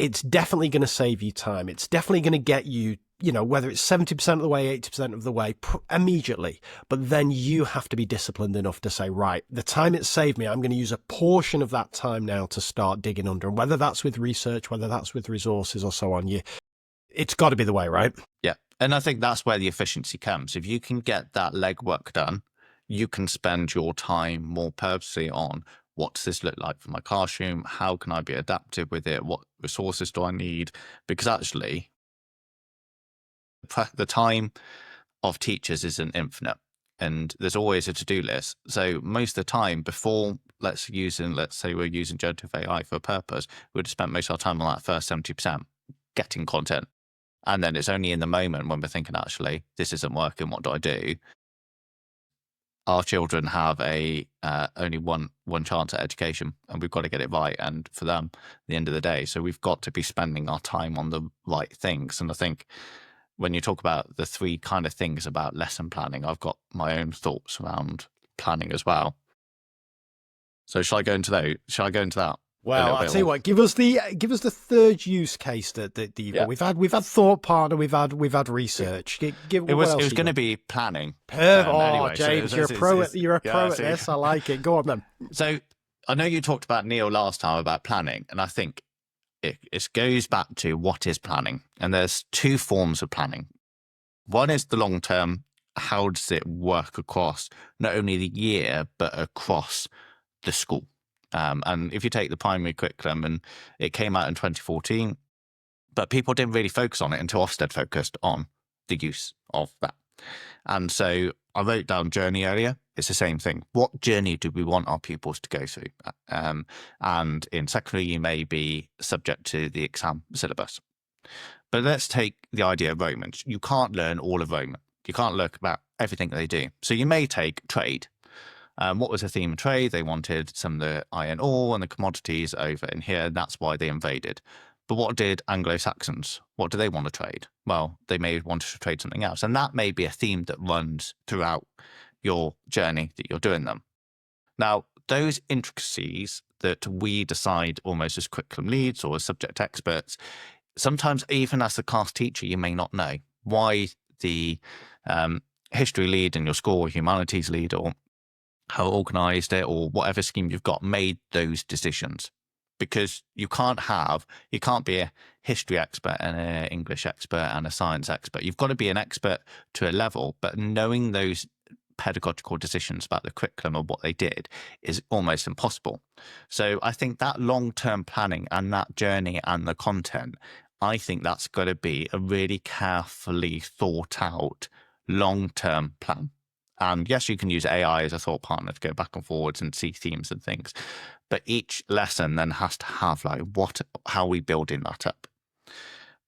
it's definitely going to save you time. It's definitely going to get you, whether it's 70% of the way, 80% of the way, immediately. But then you have to be disciplined enough to say, right, the time it saved me, I'm going to use a portion of that time now to start digging under. And whether that's with research, whether that's with resources or so on, it's got to be the way, right? Yeah. And I think that's where the efficiency comes. If you can get that legwork done, you can spend your time more purposely on, what does this look like for my classroom? How can I be adaptive with it? What resources do I need? Because actually, the time of teachers isn't infinite, and there's always a to-do list. So most of the time before, let's say we're using generative AI for a purpose, we'd spend most of our time on that first 70% getting content. And then it's only in the moment when we're thinking, actually, this isn't working, what do I do? Our children have only one chance at education, and we've got to get it right. And for them, at the end of the day, so we've got to be spending our time on the right things. And I think when you talk about the three kind of things about lesson planning, I've got my own thoughts around planning as well. So shall I go into that? Well, I'll tell you what. Give us the third use case that you've got. We've had thought partner. We've had research. It was going to be planning. Anyway, James, you're a pro at this. I like it. Go on then. So I know you talked about Neil last time about planning, and I think it goes back to what is planning. And there's two forms of planning. One is the long term. How does it work across not only the year but across the school? And if you take the primary curriculum, and it came out in 2014, but people didn't really focus on it until Ofsted focused on the use of that. And so I wrote down journey earlier. It's the same thing. What journey do we want our pupils to go through? And in secondary, you may be subject to the exam syllabus. But let's take the idea of Romans. You can't learn all of Roman. You can't look about everything that they do. So you may take trade. What was the theme of trade? They wanted some of the iron ore and the commodities over in here. And that's why they invaded. But what did Anglo-Saxons? What do they want to trade? Well, they may want to trade something else. And that may be a theme that runs throughout your journey that you're doing them. Now, those intricacies that we decide almost as curriculum leads or as subject experts, sometimes even as the class teacher, you may not know why the history lead in your school or humanities lead or how organised it or whatever scheme you've got made those decisions. Because you can't be a history expert and an English expert and a science expert. You've got to be an expert to a level, but knowing those pedagogical decisions about the curriculum or what they did is almost impossible. So I think that long-term planning and that journey and the content, I think that's got to be a really carefully thought out long-term plan. And yes, you can use AI as a thought partner to go back and forwards and see themes and things. But each lesson then has to have how are we building that up?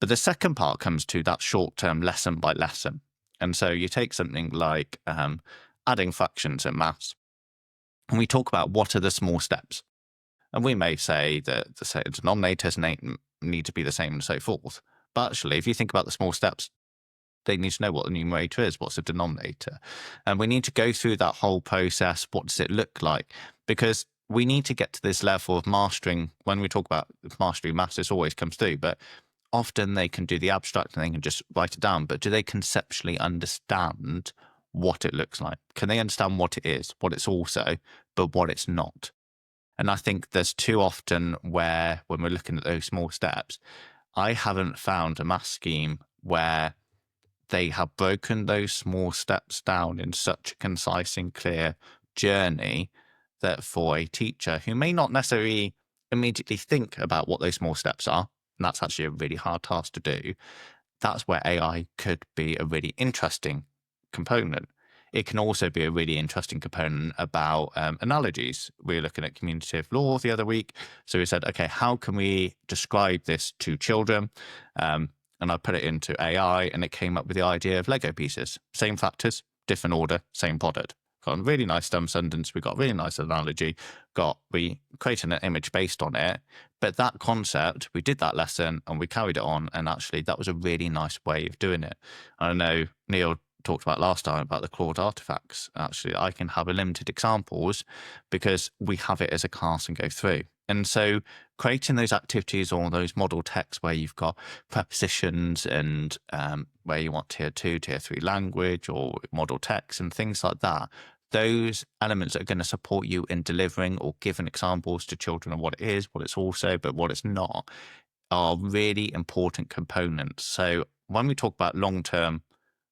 But the second part comes to that short-term lesson by lesson. And so you take something like adding fractions in maths, and we talk about what are the small steps. And we may say that the denominators need to be the same and so forth. But actually, if you think about the small steps, they need to know what the numerator is, what's the denominator. And we need to go through that whole process. What does it look like? Because we need to get to this level of mastering. When we talk about mastery, maths, this always comes through, but often they can do the abstract and they can just write it down. But do they conceptually understand what it looks like? Can they understand what it is, what it's also, but what it's not? And I think there's too often where, when we're looking at those small steps, I haven't found a maths scheme where they have broken those small steps down in such a concise and clear journey that for a teacher who may not necessarily immediately think about what those small steps are, and that's actually a really hard task to do, that's where AI could be a really interesting component. It can also be a really interesting component about analogies. We were looking at communicative law the other week. So we said, okay, how can we describe this to children? And I put it into AI and it came up with the idea of Lego pieces. Same factors, different order, same product. Got a really nice dumb sentence. We got a really nice analogy. We created an image based on it. But that concept, we did that lesson and we carried it on. And actually, that was a really nice way of doing it. I know Neil talked about last time about the Claude artifacts. Actually, I can have a limited examples because we have it as a class and go through. And so creating those activities or those model texts where you've got prepositions and where you want tier 2, tier 3 language or model text and things like that, those elements that are going to support you in delivering or giving examples to children of what it is, what it's also, but what it's not, are really important components. So when we talk about long-term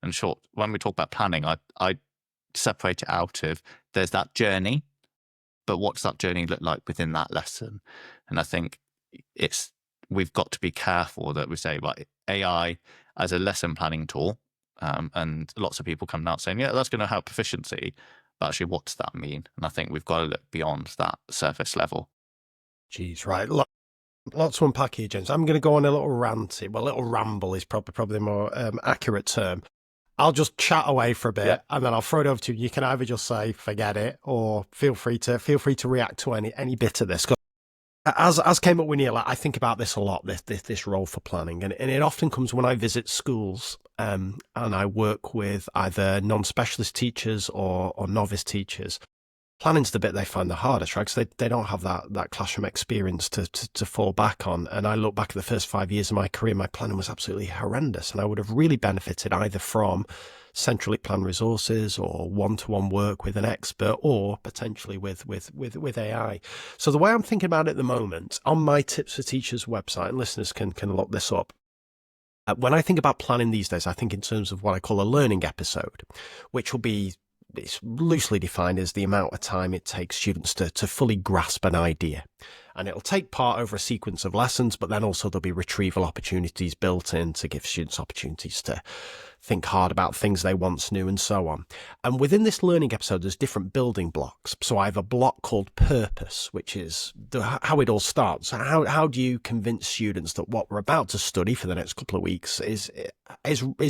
and short, when we talk about planning, I separate it out of, there's that journey, but what's that journey look like within that lesson? And I think we've got to be careful that we say, right, AI as a lesson planning tool, and lots of people come out saying, yeah, that's going to help proficiency. But actually, what does that mean? And I think we've got to look beyond that surface level. Geez, right. Lots to unpack here, James. I'm going to go on a little rant. Well, a little ramble is probably the more accurate term. I'll just chat away for a bit and then I'll throw it over to you. You can either just say, forget it, or feel free to react to any bit of this. As came up with Neil, I think about this a lot, this role for planning. And it often comes when I visit schools and I work with either non-specialist teachers or novice teachers. Planning's the bit they find the hardest, right? Because they don't have that classroom experience to fall back on. And I look back at the first 5 years of my career, my planning was absolutely horrendous. And I would have really benefited either from centrally planned resources or one-to-one work with an expert or potentially with AI. So the way I'm thinking about it at the moment, on my Tips for Teachers website, and listeners can look this up, when I think about planning these days, I think in terms of what I call a learning episode, which will be, it's loosely defined as the amount of time it takes students to fully grasp an idea. And it'll take part over a sequence of lessons, but then also there'll be retrieval opportunities built in to give students opportunities to think hard about things they once knew and so on. And within this learning episode, there's different building blocks. So I have a block called purpose, which is how it all starts. How do you convince students that what we're about to study for the next couple of weeks is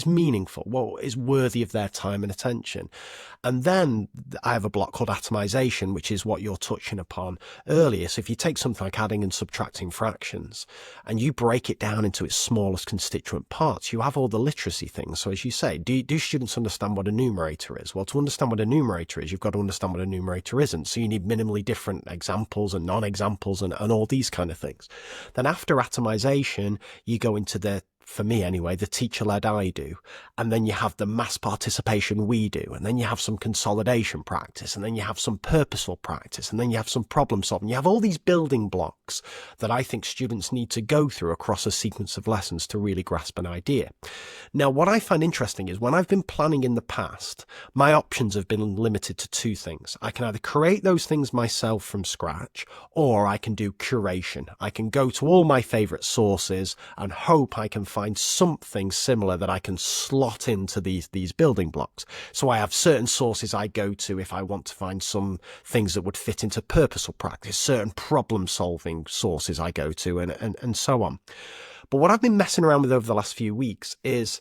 meaningful, what is worthy of their time and attention? And then I have a block called atomization, which is what you're touching upon earlier. So if you take something like adding and subtracting fractions and you break it down into its smallest constituent parts, you have all the literacy things. So as you say, do students understand what a numerator is? Well, to understand what a numerator is, you've got to understand what a numerator isn't. So you need minimally different examples and non-examples and all these kind of things. Then after atomization, you go into for me anyway, the teacher-led I do. And then you have the mass participation we do. And then you have some consolidation practice. And then you have some purposeful practice. And then you have some problem solving. You have all these building blocks that I think students need to go through across a sequence of lessons to really grasp an idea. Now, what I find interesting is when I've been planning in the past, my options have been limited to two things. I can either create those things myself from scratch, or I can do curation. I can go to all my favorite sources and hope I can find something similar that I can slot into these building blocks. So I have certain sources I go to if I want to find some things that would fit into purposeful practice, certain problem solving sources I go to, and so on. But what I've been messing around with over the last few weeks is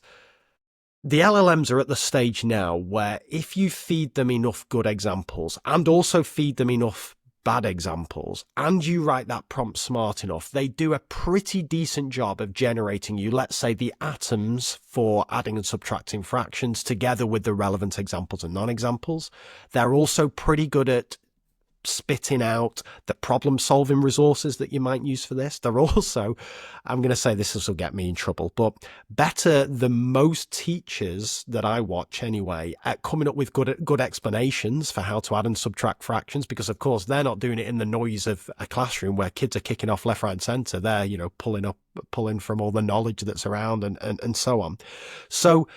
the LLMs are at the stage now where if you feed them enough good examples and also feed them enough bad examples and you write that prompt smart enough, they do a pretty decent job of generating you, let's say, the atoms for adding and subtracting fractions together with the relevant examples and non-examples. They're also pretty good at spitting out the problem solving resources that you might use for this. They're also, I'm going to say this will get me in trouble, but better than most teachers that I watch anyway at coming up with good explanations for how to add and subtract fractions, because of course they're not doing it in the noise of a classroom where kids are kicking off left, right and center. They're, pulling from all the knowledge that's around and so on. So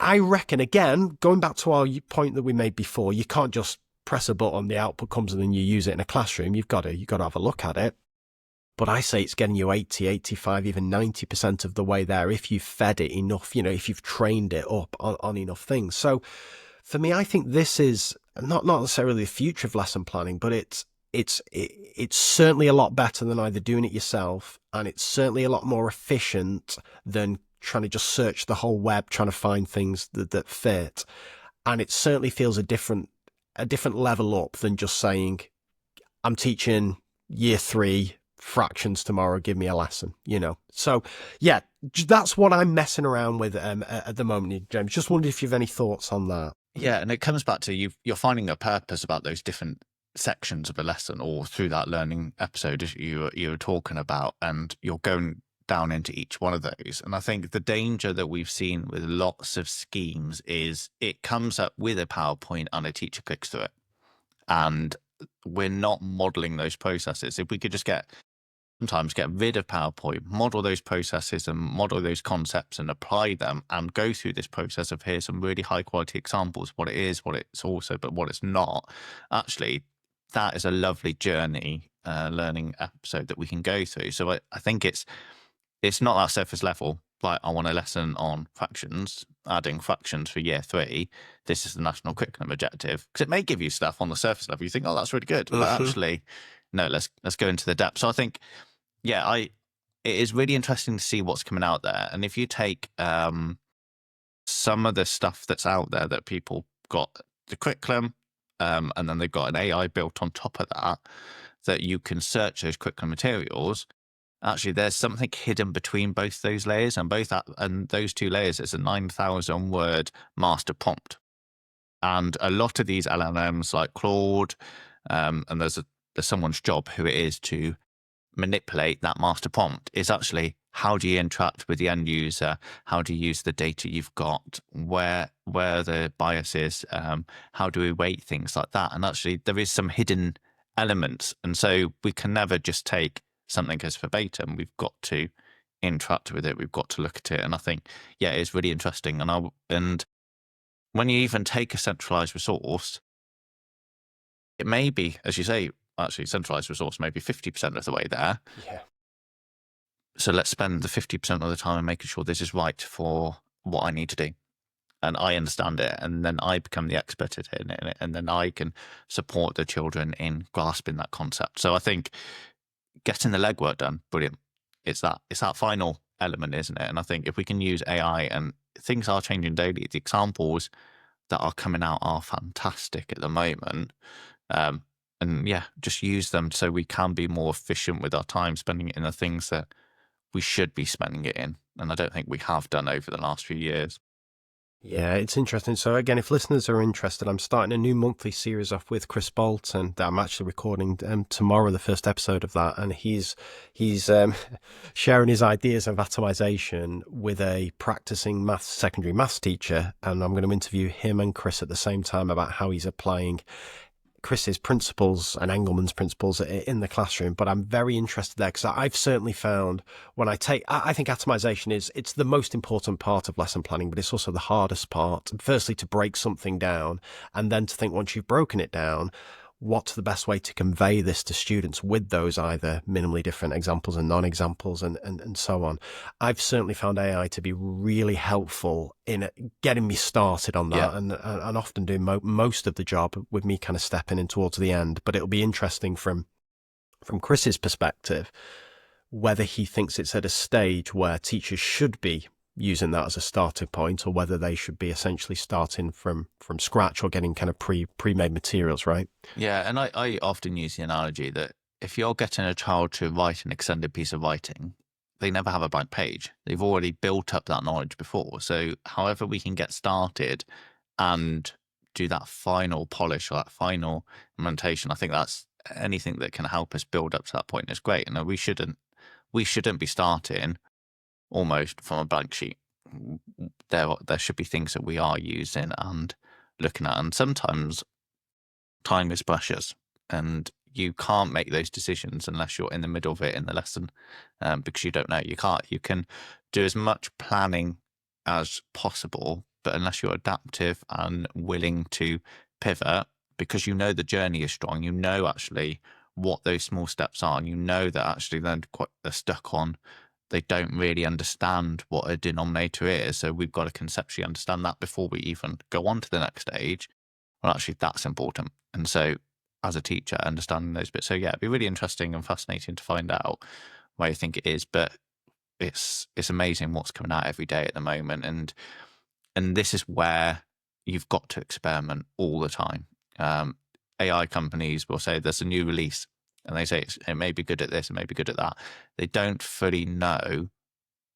I reckon, again, going back to our point that we made before, you can't just press a button, the output comes, and then you use it in a classroom. You've got to have a look at it. But I say it's getting you 80, 85, even 90% of the way there if you've fed it enough, if you've trained it up on enough things. So for me, I think this is not necessarily the future of lesson planning, but it's certainly a lot better than either doing it yourself, and it's certainly a lot more efficient than trying to just search the whole web trying to find things that fit. And it certainly feels a different level up than just saying, I'm teaching year 3 fractions tomorrow, give me a lesson, So yeah, that's what I'm messing around with at the moment, James. Just wondered if you have any thoughts on that. Yeah, and it comes back to you're finding a purpose about those different sections of a lesson, or through that learning episode as you were talking about, and you're going down into each one of those. And I think the danger that we've seen with lots of schemes is it comes up with a PowerPoint and a teacher clicks through it. And we're not modeling those processes. If we could just sometimes get rid of PowerPoint, model those processes and model those concepts and apply them, and go through this process of here's some really high quality examples, what it is, what it's also, but what it's not. Actually, that is a lovely journey, learning episode that we can go through. So I think it's not that surface level. Like, I want a lesson on fractions, adding fractions for year 3. This is the national curriculum objective, because it may give you stuff on the surface level. You think, oh, that's really good, but actually, no. Let's go into the depth. So I think, yeah, it is really interesting to see what's coming out there. And if you take some of the stuff that's out there that people got the curriculum, and then they've got an AI built on top of that you can search those curriculum materials. Actually, there's something hidden between both those layers, and those 2 layers is a 9,000 word master prompt. And a lot of these LLMs like Claude, and there's someone's job who it is to manipulate that master prompt, is actually how do you interact with the end user? How do you use the data you've got? Where are the biases? How do we weight things like that? And actually, there is some hidden elements. And so we can never just take something as verbatim. We've got to interact with it. We've got to look at it. And I think, yeah, it's really interesting. And when you even take a centralized resource, it may be, as you say, actually centralized resource maybe 50% of the way there. Yeah. So let's spend the 50% of the time making sure this is right for what I need to do. And I understand it, and then I become the expert in it, and then I can support the children in grasping that concept. So I think getting the legwork done, brilliant. It's that final element, isn't it? And I think if we can use AI, and things are changing daily, the examples that are coming out are fantastic at the moment. And yeah, just use them so we can be more efficient with our time, spending it in the things that we should be spending it in. And I don't think we have done over the last few years. Yeah, it's interesting. So again, if listeners are interested, I'm starting a new monthly series off with Chris Bolton that I'm actually recording tomorrow, the first episode of that, and he's sharing his ideas of atomization with a practicing secondary maths teacher, and I'm going to interview him and Chris at the same time about how he's applying Chris's principles and Engelman's principles in the classroom. But I'm very interested there because I've certainly found when I think atomization it's the most important part of lesson planning, but it's also the hardest part. Firstly, to break something down, and then to think once you've broken it down, what's the best way to convey this to students with those either minimally different examples and non-examples and so on. I've certainly found AI to be really helpful in getting me started on that, and often doing most of the job with me kind of stepping in towards the end. But it'll be interesting from Chris's perspective, whether he thinks it's at a stage where teachers should be using that as a starting point, or whether they should be essentially starting from scratch or getting kind of pre-made materials, right? Yeah, and I often use the analogy that if you're getting a child to write an extended piece of writing, they never have a blank page. They've already built up that knowledge before. So however we can get started and do that final polish or that final implementation, I think that's anything that can help us build up to that point is great. And we shouldn't be starting almost from a blank sheet. There should be things that we are using and looking at, and sometimes time is precious, and you can't make those decisions unless you're in the middle of it in the lesson, because you don't know. You can do as much planning as possible, but unless you're adaptive and willing to pivot, because you know the journey is strong, you know actually what those small steps are, and you know that actually they're stuck on, they don't really understand what a denominator is. So we've got to conceptually understand that before we even go on to the next stage. Well, actually, that's important. And so as a teacher, understanding those bits. So yeah, it'd be really interesting and fascinating to find out where you think it is. But it's amazing what's coming out every day at the moment. And this is where you've got to experiment all the time. AI companies will say there's a new release, and they say it may be good at this, it may be good at that. They don't fully know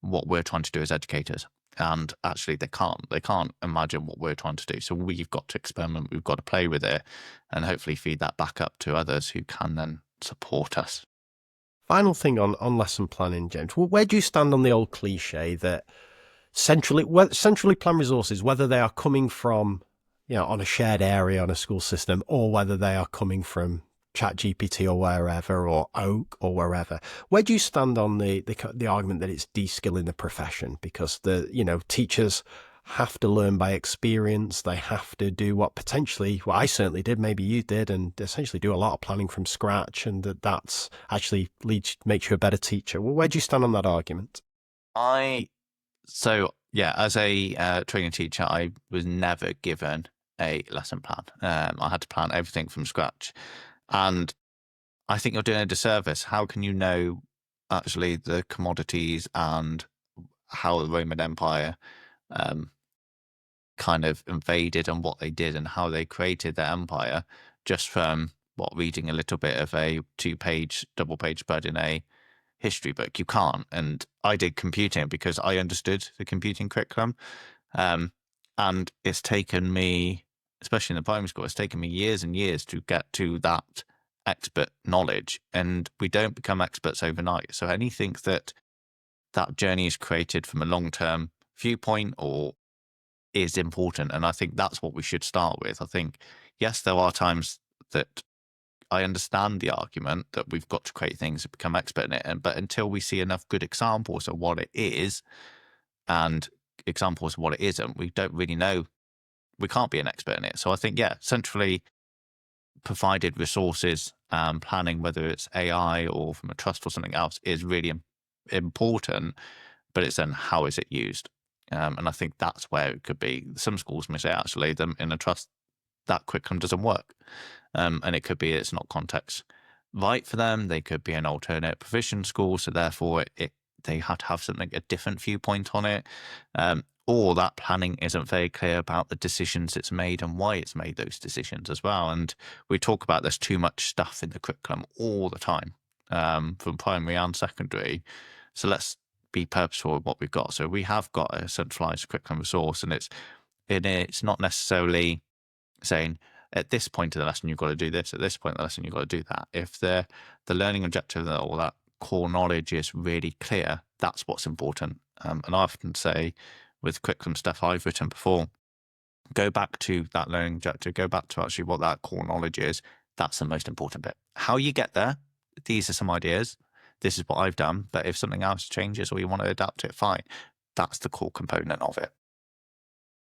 what we're trying to do as educators. And actually, they can't imagine what we're trying to do. So we've got to experiment, we've got to play with it, and hopefully feed that back up to others who can then support us. Final thing on lesson planning, James. Where do you stand on the old cliche that centrally planned resources, whether they are coming from, on a shared area on a school system, or whether they are coming from ChatGPT or wherever, or Oak or wherever, where do you stand on the argument that it's de-skilling the profession? Because teachers have to learn by experience. They have to do what I certainly did, maybe you did, and essentially do a lot of planning from scratch, and that's actually makes you a better teacher. Well, where do you stand on that argument? So yeah, as a training teacher, I was never given a lesson plan. I had to plan everything from scratch, and I think you're doing a disservice. How can you know actually the commodities and how the Roman Empire kind of invaded and what they did and how they created their empire just from reading a little bit of a 2-page, double-page spread in a history book? You can't. And I did computing because I understood the computing curriculum. And it's taken me, especially in the primary school, it's taken me years and years to get to that expert knowledge. And we don't become experts overnight. So anything that journey is created from a long-term viewpoint or is important. And I think that's what we should start with. I think, yes, there are times that I understand the argument that we've got to create things to become expert in it. But until we see enough good examples of what it is and examples of what it isn't, we don't really know. We can't be an expert in it. So I think, yeah, centrally provided resources, planning, whether it's AI or from a trust or something else, is really important. But it's then how is it used? And I think that's where it could be. Some schools may say, actually, them in a trust, that curriculum doesn't work. And it could be it's not context right for them. They could be an alternate provision school, so therefore they have to have something, a different viewpoint on it. Or that planning isn't very clear about the decisions it's made and why it's made those decisions as well. And we talk about there's too much stuff in the curriculum all the time, from primary and secondary. So let's be purposeful with what we've got. So we have got a centralized curriculum resource, and it's not necessarily saying at this point of the lesson you've got to do this, at this point of the lesson you've got to do that. If the learning objective or that core knowledge is really clear, that's what's important. And I often say with curriculum stuff I've written before, go back to that learning objective, go back to actually what that core knowledge is. That's the most important bit. How you get there, these are some ideas. This is what I've done. But if something else changes or you want to adapt it, fine. That's the core component of it.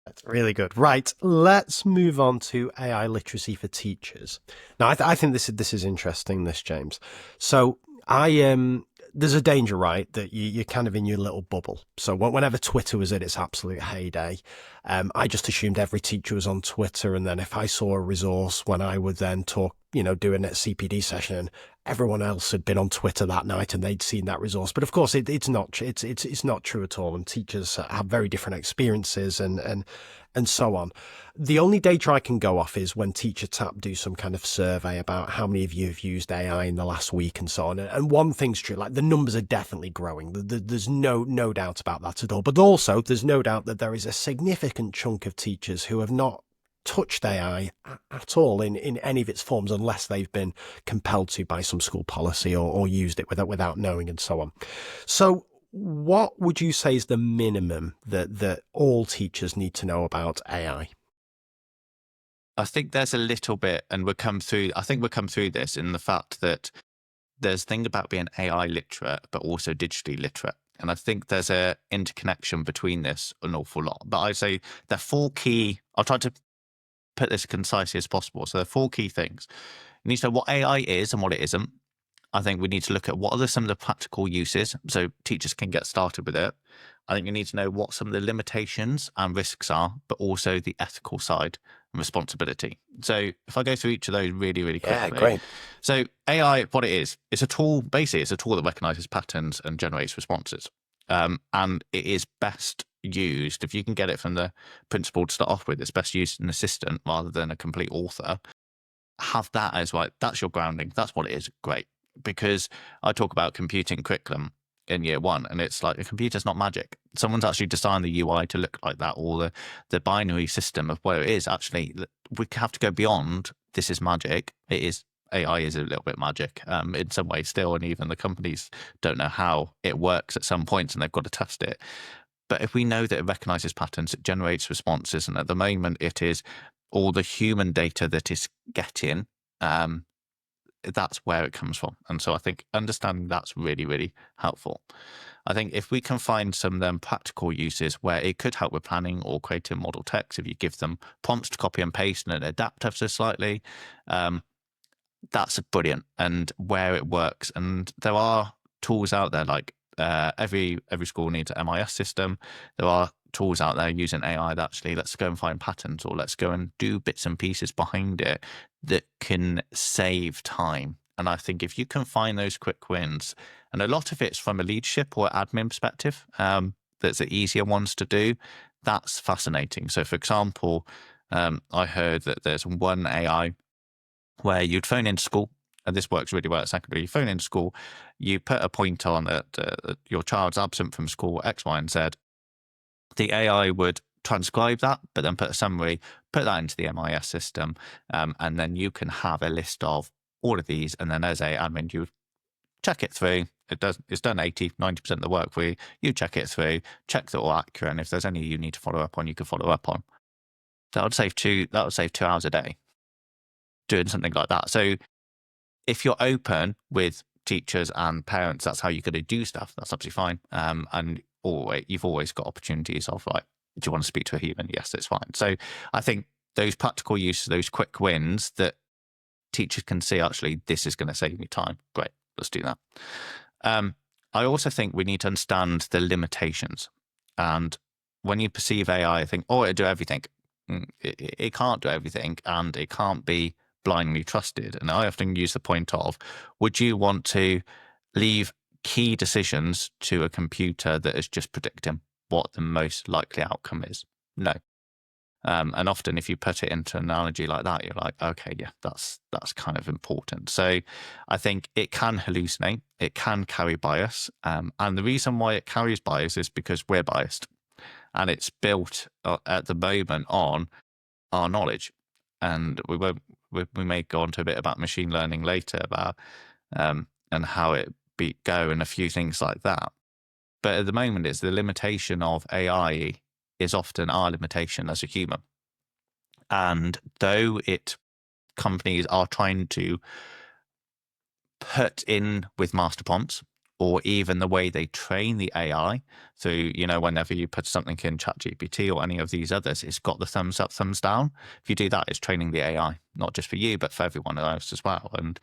That's really good. Right, let's move on to AI literacy for teachers. Now, I think this is interesting, James. So there's a danger, right, that you're kind of in your little bubble. So whenever Twitter was at its absolute heyday, I just assumed every teacher was on Twitter. And then if I saw a resource when I would then talk, doing a CPD session, everyone else had been on Twitter that night and they'd seen that resource. But of course, it's not true at all. And teachers have very different experiences and so on. The only data I can go off is when Teacher Tap do some kind of survey about how many of you have used AI in the last week and so on. And one thing's true, like the numbers are definitely growing. There's no doubt about that at all. But also there's no doubt that there is a significant chunk of teachers who have not touched AI at all in any of its forms unless they've been compelled to by some school policy or used it without knowing and so on. So what would you say is the minimum that all teachers need to know about AI? I think there's a little bit, and we'll come through this in the fact that there's a thing about being AI literate, but also digitally literate. And I think there's a interconnection between this an awful lot. But I'd say there are 4 key, I'll try to put this concisely as possible. So there are 4 key things. You need to know what AI is and what it isn't. I think we need to look at what are some of the practical uses so teachers can get started with it. I think you need to know what some of the limitations and risks are, but also the ethical side and responsibility. So if I go through each of those really, really quickly. Yeah, great. So AI, what it is, it's a tool, basically it's a tool that recognizes patterns and generates responses. And it is best used, if you can get it from the principal to start off with, it's best used as an assistant rather than a complete author. Have that as like, that's your grounding. That's what it is. Great. Because I talk about computing curriculum in year 1, and it's like, the computer's not magic. Someone's actually designed the UI to look like that, or the binary system of where it is. Actually, we have to go beyond this is magic. It is, AI is a little bit magic in some ways still, and even the companies don't know how it works at some points, and they've got to test it. But if we know that it recognizes patterns, it generates responses, and at the moment it is all the human data that is getting, that's where it comes from. And so I think understanding that's really, really helpful. I think if we can find some of them practical uses where it could help with planning or creating model text, if you give them prompts to copy and paste and adapt ever so slightly, that's brilliant. And where it works, and there are tools out there like every school needs an MIS system. There are tools out there using AI that actually, let's go and find patterns, or let's go and do bits and pieces behind it that can save time. And I think if you can find those quick wins, and a lot of it's from a leadership or admin perspective, that's the easier ones to do, that's fascinating. So for example, I heard that there's one AI where you'd phone into school, and this works really well at secondary. You phone into school, you put a point on that your child's absent from school, X, Y, and Z. The AI would transcribe that, but then put a summary, put that into the MIS system, and then you can have a list of all of these, and then as a admin, you check it through. It's done 80-90% of the work for you. You check it through, check that all accurate, and if there's any you need to follow up on, you can follow up on. That would save 2 hours a day doing something like that. So if you're open with teachers and parents, that's how you're going to do stuff. That's absolutely fine. And you've always got opportunities of like, do you want to speak to a human? Yes, it's fine. So I think those practical uses, those quick wins that teachers can see, actually, this is going to save me time. Great, let's do that. I also think we need to understand the limitations. And when you perceive AI, I think, oh, it'll do everything. It can't do everything, and it can't be blindly trusted. And I often use the point of, would you want to leave key decisions to a computer that is just predicting what the most likely outcome is? No. And often if you put it into an analogy like that, you're like, okay, yeah, that's kind of important. So I think it can hallucinate, it can carry bias. And the reason why it carries bias is because we're biased, and it's built at the moment on our knowledge. And we may go on to a bit about machine learning later about and how it go and a few things like that. But at the moment, it's the limitation of AI is often our limitation as a human. And though companies are trying to put in with master prompts, or even the way they train the AI through, whenever you put something in ChatGPT or any of these others, it's got the thumbs up, thumbs down. If you do that, it's training the AI, not just for you, but for everyone else as well. And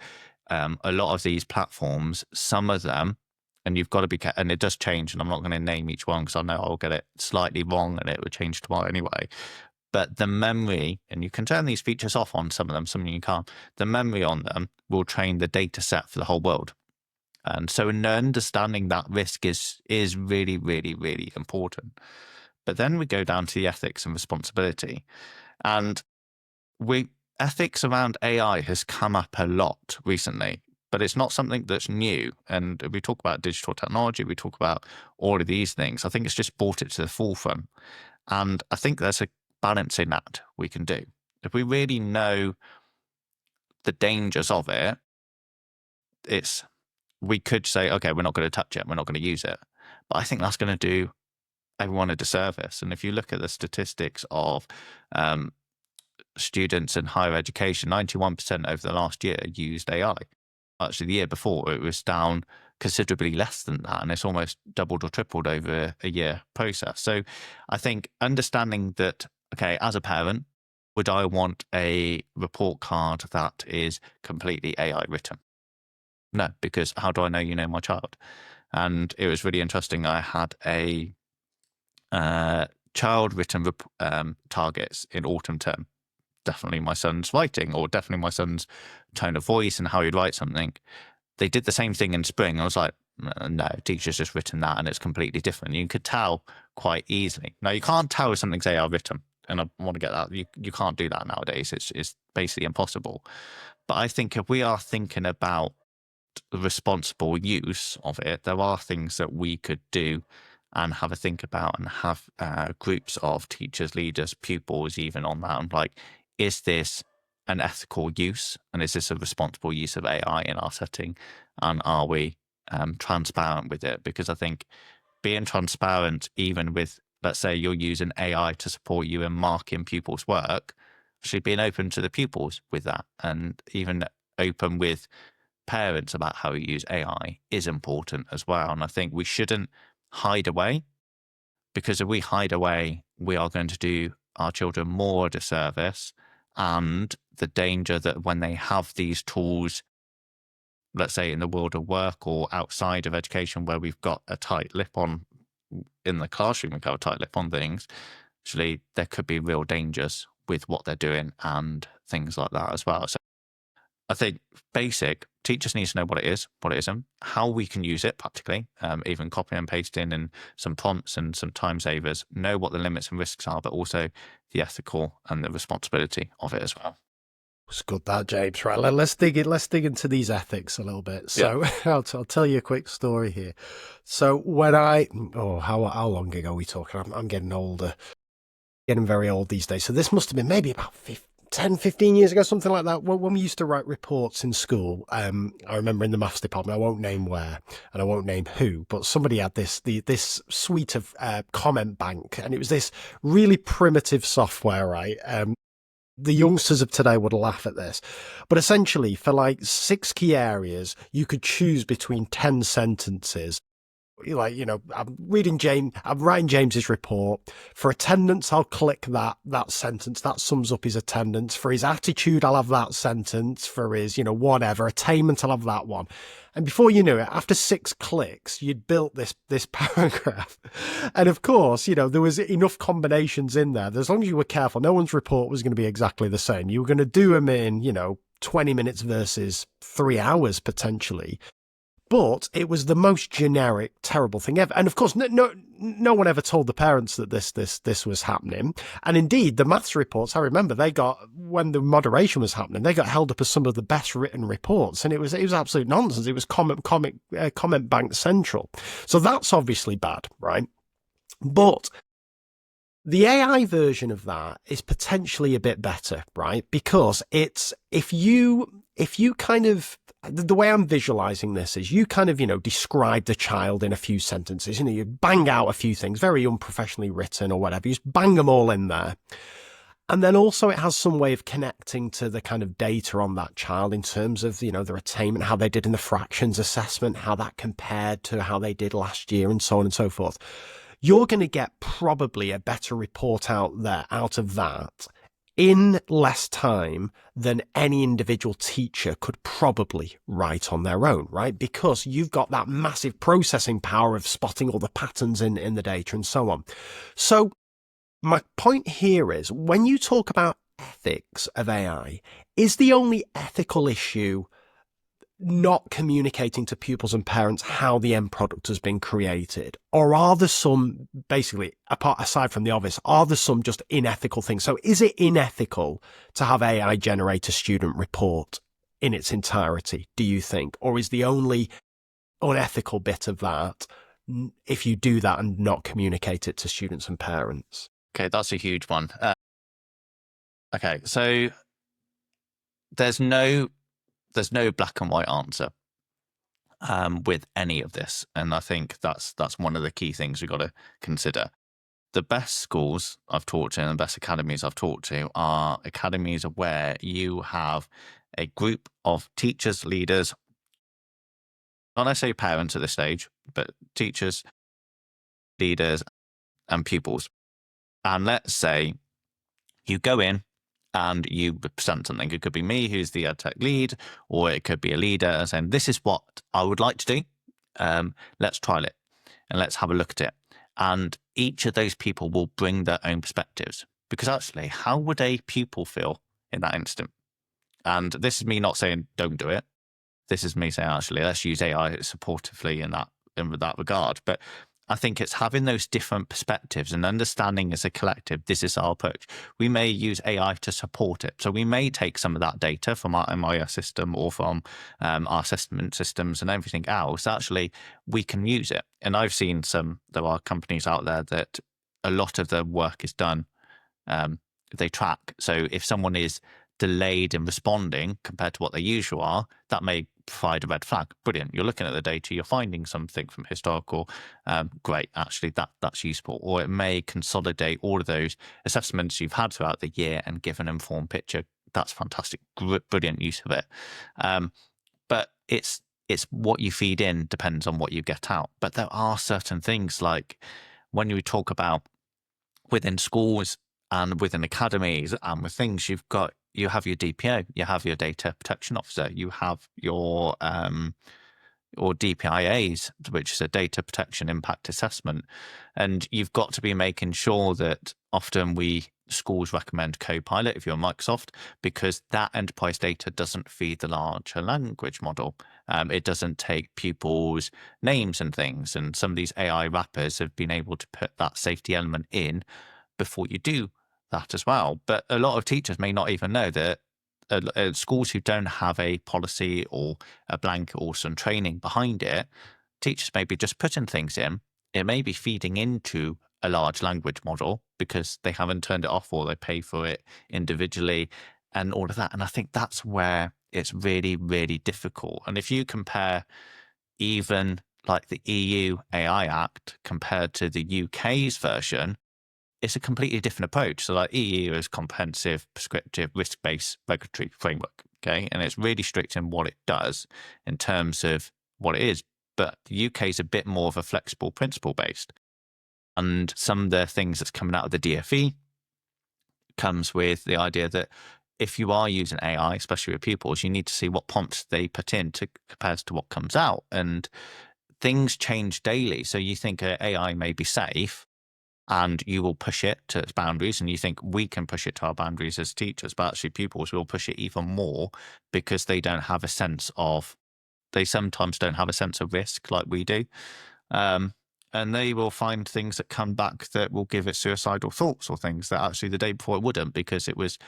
a lot of these platforms, some of them, and you've got to be, and it does change, and I'm not going to name each one because I know I'll get it slightly wrong and it will change tomorrow anyway. But the memory, and you can turn these features off on some of them, some you can't, the memory on them will train the data set for the whole world. And so understanding that risk is really, really, really important. But then we go down to the ethics and responsibility. And ethics around AI has come up a lot recently, but it's not something that's new. And we talk about digital technology, we talk about all of these things. I think it's just brought it to the forefront. And I think there's a balancing act we can do. If we really know the dangers of it, we could say, okay, we're not going to touch it, we're not going to use it. But I think that's going to do everyone a disservice. And if you look at the statistics of students in higher education, 91% over the last year used AI. Actually, the year before, it was down considerably less than that, and it's almost doubled or tripled over a year process. So I think understanding that, okay, as a parent, would I want a report card that is completely AI written? No, because how do I know you know my child? And it was really interesting. I had a child written targets in autumn term. Definitely my son's writing, or definitely my son's tone of voice and how he'd write something. They did the same thing in spring. I was like, no, teacher's just written that and it's completely different. You could tell quite easily. Now, you can't tell if something's AI written, and I want to get that. You can't do that nowadays. It's basically impossible. But I think if we are thinking about the responsible use of it, there are things that we could do and have a think about, and have groups of teachers, leaders, pupils even on that. And like, is this an ethical use, and is this a responsible use of AI in our setting? And are we transparent with it? Because I think being transparent, even with, let's say you're using AI to support you in marking pupils' work, actually being open to the pupils with that, and even open with parents about how we use AI is important as well. And I think we shouldn't hide away, because if we hide away, we are going to do our children more a disservice. And the danger that when they have these tools, let's say in the world of work or outside of education, where we've got a tight lip on in the classroom, we got a tight lip on things, actually there could be real dangers with what they're doing and things like that as well. So I think basic teachers need to know what it is, what it isn't, how we can use it practically, even copying and pasting and some prompts and some time savers, know what the limits and risks are, but also the ethical and the responsibility of it as well. It's good that, James. Right, let's dig into these ethics a little bit. So I'll tell you a quick story here. So when how long ago are we talking? I'm getting older, getting very old these days. So this must have been maybe about 10, 15 years ago, something like that. When we used to write reports in school, I remember in the maths department, I won't name where and I won't name who, but somebody had this suite of comment bank, and it was this really primitive software, right? The youngsters of today would laugh at this, but essentially for like 6 key areas, you could choose between 10 sentences. Like, I'm writing James's report. For attendance, I'll click that sentence. That sums up his attendance. For his attitude, I'll have that sentence. For his, whatever, attainment, I'll have that one. And before you knew it, after 6 clicks, you'd built this paragraph. And of course, there was enough combinations in there. As long as you were careful, no one's report was going to be exactly the same. You were going to do them in, 20 minutes versus 3 hours potentially. But it was the most generic, terrible thing ever. And of course, no one ever told the parents that this was happening. And indeed, the maths reports, I remember, when the moderation was happening, they got held up as some of the best written reports. And it was absolute nonsense. It was comment bank central. So that's obviously bad, right? But the AI version of that is potentially a bit better, right? Because if you kind of, the way I'm visualizing this is you kind of, describe the child in a few sentences, you bang out a few things, very unprofessionally written or whatever, you just bang them all in there. And then also it has some way of connecting to the kind of data on that child in terms of, their attainment, how they did in the fractions assessment, how that compared to how they did last year and so on and so forth. You're going to get probably a better report out of that in less time than any individual teacher could probably write on their own, right? Because you've got that massive processing power of spotting all the patterns in the data and so on. So my point here is, when you talk about ethics of AI, is the only ethical issue not communicating to pupils and parents how the end product has been created? Or are there some, basically, aside from the obvious, are there some just unethical things? So is it unethical to have AI generate a student report in its entirety, do you think? Or is the only unethical bit of that if you do that and not communicate it to students and parents? Okay, that's a huge one. Okay, so there's no black and white answer with any of this, and I think that's one of the key things we've got to consider. The best schools I've taught to and the best academies I've taught to are academies where you have a group of teachers, leaders, not necessarily parents at this stage, but teachers, leaders, and pupils. And let's say you go in and you present something. It could be me, who's the EdTech lead, or it could be a leader saying, this is what I would like to do. Let's trial it and let's have a look at it. And each of those people will bring their own perspectives, because actually, how would a pupil feel in that instant? And this is me not saying don't do it. This is me saying, actually, let's use AI supportively in that regard. But I think it's having those different perspectives and understanding as a collective, this is our approach. We may use AI to support it. So we may take some of that data from our MIS system or from our assessment systems and everything else. Actually, we can use it. And I've seen there are companies out there that a lot of their work is done. They track. So if someone is delayed in responding compared to what they usually are, that may provide a red flag. Brilliant. You're looking at the data, you're finding something from historical. Great. Actually, that's useful. Or it may consolidate all of those assessments you've had throughout the year and give an informed picture. That's fantastic. Brilliant use of it. But it's what you feed in depends on what you get out. But there are certain things, like when you talk about within schools and within academies and with things, you have your DPO, you have your data protection officer, you have your or DPIAs, which is a data protection impact assessment. And you've got to be making sure that often schools recommend Copilot if you're Microsoft, because that enterprise data doesn't feed the larger language model. It doesn't take pupils' names and things. And some of these AI wrappers have been able to put that safety element in before you do that as well. But a lot of teachers may not even know that schools who don't have a policy or a blanket or some training behind it, teachers may be just putting things in. It may be feeding into a large language model because they haven't turned it off or they pay for it individually and all of that. And I think that's where it's really, really difficult. And if you compare even like the EU AI Act compared to the UK's version, it's a completely different approach. So like EU is comprehensive, prescriptive, risk-based regulatory framework, okay? And it's really strict in what it does in terms of what it is. But the UK is a bit more of a flexible principle-based. And some of the things that's coming out of the DFE comes with the idea that if you are using AI, especially with pupils, you need to see what prompts they put in compared to what comes out. And things change daily. So you think AI may be safe, and you will push it to its boundaries, and you think we can push it to our boundaries as teachers, but actually pupils will push it even more because they sometimes don't have a sense of risk like we do. And they will find things that come back that will give it suicidal thoughts or things that actually the day before it wouldn't because it was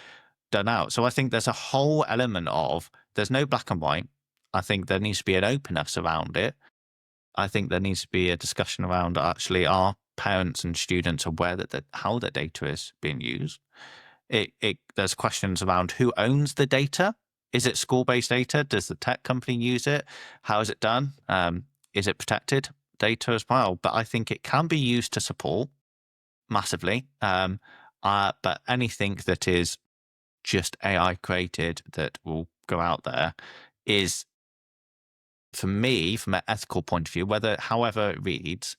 done out. So I think there's a whole element of, there's no black and white. I think there needs to be an openness around it. I think there needs to be a discussion around actually are parents and students aware that how the data is being used. There's questions around who owns the data. Is it school-based data? Does the tech company use it? How is it done? Is it protected data as well? But I think it can be used to support massively. But anything that is just AI created that will go out there is, for me, from an ethical point of view, however it reads,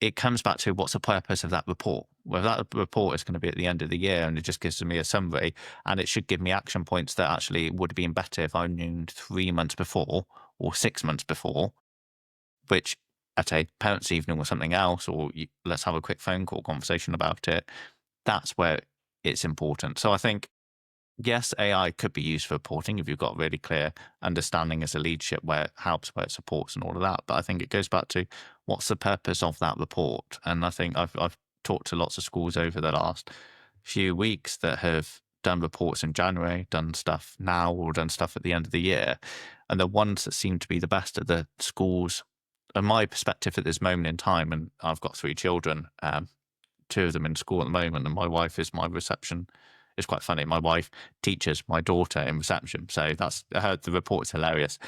it comes back to what's the purpose of that report. Well, that report is going to be at the end of the year and it just gives me a summary, and it should give me action points that actually would have been better if I knew 3 months before or 6 months before, which at a parents' evening or something else, or let's have a quick phone call conversation about it. That's where it's important. So I think, yes, AI could be used for reporting if you've got really clear understanding as a leadership where it helps, where it supports and all of that. But I think it goes back to what's the purpose of that report? And I think I've talked to lots of schools over the last few weeks that have done reports in January, done stuff now, or done stuff at the end of the year. And the ones that seem to be the best are the schools, and my perspective at this moment in time, and I've got 3 children, 2 of them in school at the moment, and my wife is my reception. It's quite funny. My wife teaches my daughter in reception, so I heard the report's hilarious.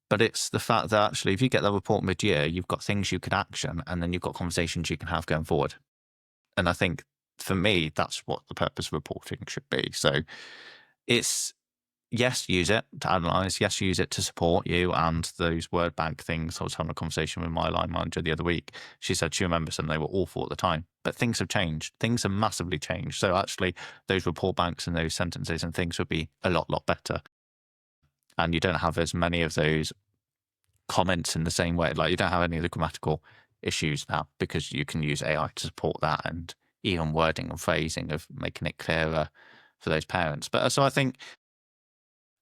But it's the fact that actually, if you get the report mid-year, you've got things you can action, and then you've got conversations you can have going forward. And I think, for me, that's what the purpose of reporting should be. So it's yes, use it to analyze. Yes, use it to support you. And those word bank things, I was having a conversation with my line manager the other week. She said she remembers them. They were awful at the time, but things have changed. Things have massively changed. So actually those report banks and those sentences and things would be a lot better. And you don't have as many of those comments in the same way. Like you don't have any of the grammatical issues now because you can use AI to support that, and even wording and phrasing of making it clearer for those parents. But so I think,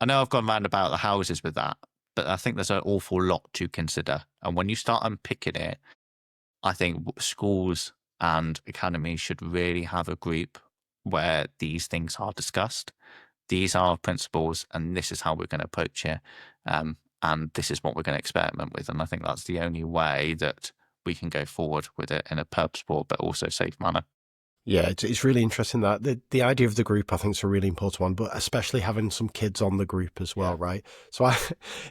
I know I've gone round about the houses with that, but I think there's an awful lot to consider. And when you start unpicking it, I think schools and academies should really have a group where these things are discussed. These are principles, and this is how we're going to approach it. And this is what we're going to experiment with. And I think that's the only way that we can go forward with it in a purposeful but also safe manner. Yeah, it's really interesting that the idea of the group, I think, is a really important one, but especially having some kids on the group as well, right? So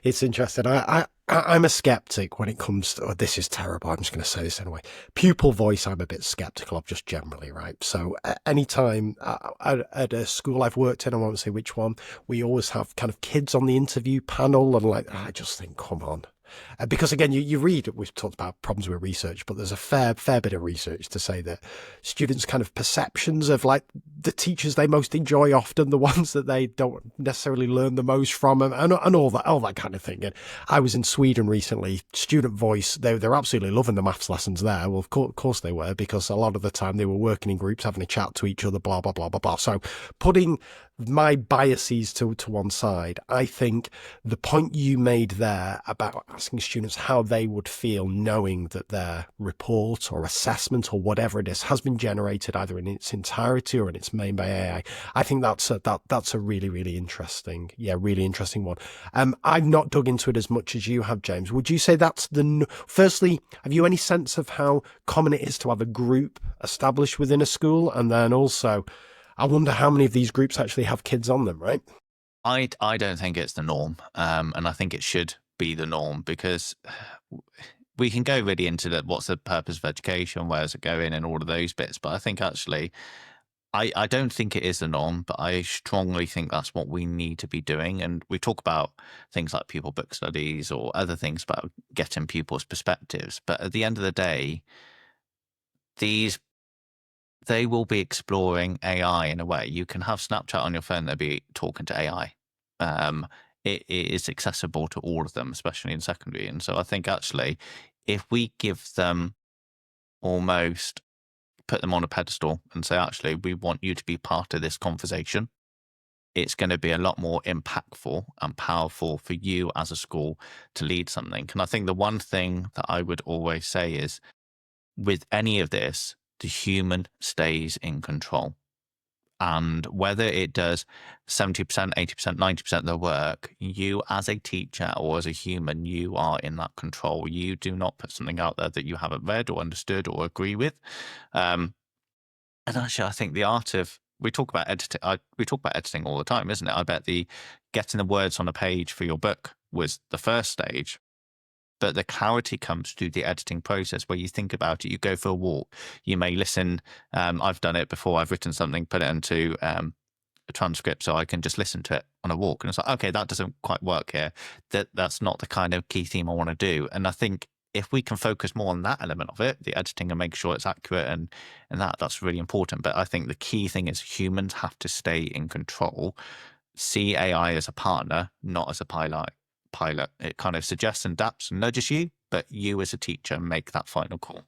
it's interesting. I'm a skeptic when it comes to, oh, this is terrible, I'm just going to say this anyway. Pupil voice, I'm a bit skeptical of just generally, right? So anytime at a school I've worked in, I won't say which one, we always have kind of kids on the interview panel, and like, I just think, come on. Because again, you read, we've talked about problems with research, but there's a fair bit of research to say that students' kind of perceptions of like the teachers they most enjoy, often the ones that they don't necessarily learn the most from, and all that kind of thing. And I was in Sweden recently, student voice, they're absolutely loving the maths lessons there. Well, of course they were, because a lot of the time they were working in groups, having a chat to each other, blah, blah, blah, blah, blah. So putting my biases to one side, I think the point you made there about asking students how they would feel knowing that their report or assessment or whatever it is has been generated either in its entirety or in its made by AI, I think that's a really interesting, really interesting one. I've not dug into it as much as you have, James. Would you say that's firstly, have you any sense of how common it is to have a group established within a school? And then also, I wonder how many of these groups actually have kids on them, right? I don't think it's the norm. And I think it should be the norm, because we can go really into what's the purpose of education, where's it going, and all of those bits. But I think actually, I don't think it is the norm, but I strongly think that's what we need to be doing. And we talk about things like pupil book studies or other things about getting pupils' perspectives. But at the end of the day, they will be exploring AI in a way. You can have Snapchat on your phone, they'll be talking to AI. It is accessible to all of them, especially in secondary. And so I think actually, if we give them, almost put them on a pedestal and say, actually, we want you to be part of this conversation, it's going to be a lot more impactful and powerful for you as a school to lead something. And I think the one thing that I would always say is, with any of this, the human stays in control. And whether it does 70%, 80%, 90% of the work, you as a teacher or as a human, you are in that control. You do not put something out there that you haven't read or understood or agree with. And actually, I think the art of, we talk about editing all the time, isn't it? I bet getting the words on a page for your book was the first stage. But the clarity comes through the editing process, where you think about it, you go for a walk, you may listen. I've done it before. I've written something, put it into a transcript so I can just listen to it on a walk. And it's like, okay, that doesn't quite work here. That's not the kind of key theme I want to do. And I think if we can focus more on that element of it, the editing, and make sure it's accurate and that's really important. But I think the key thing is humans have to stay in control. See AI as a partner, not as a pilot. It kind of suggests and adapts and nudges you, but you as a teacher make that final call.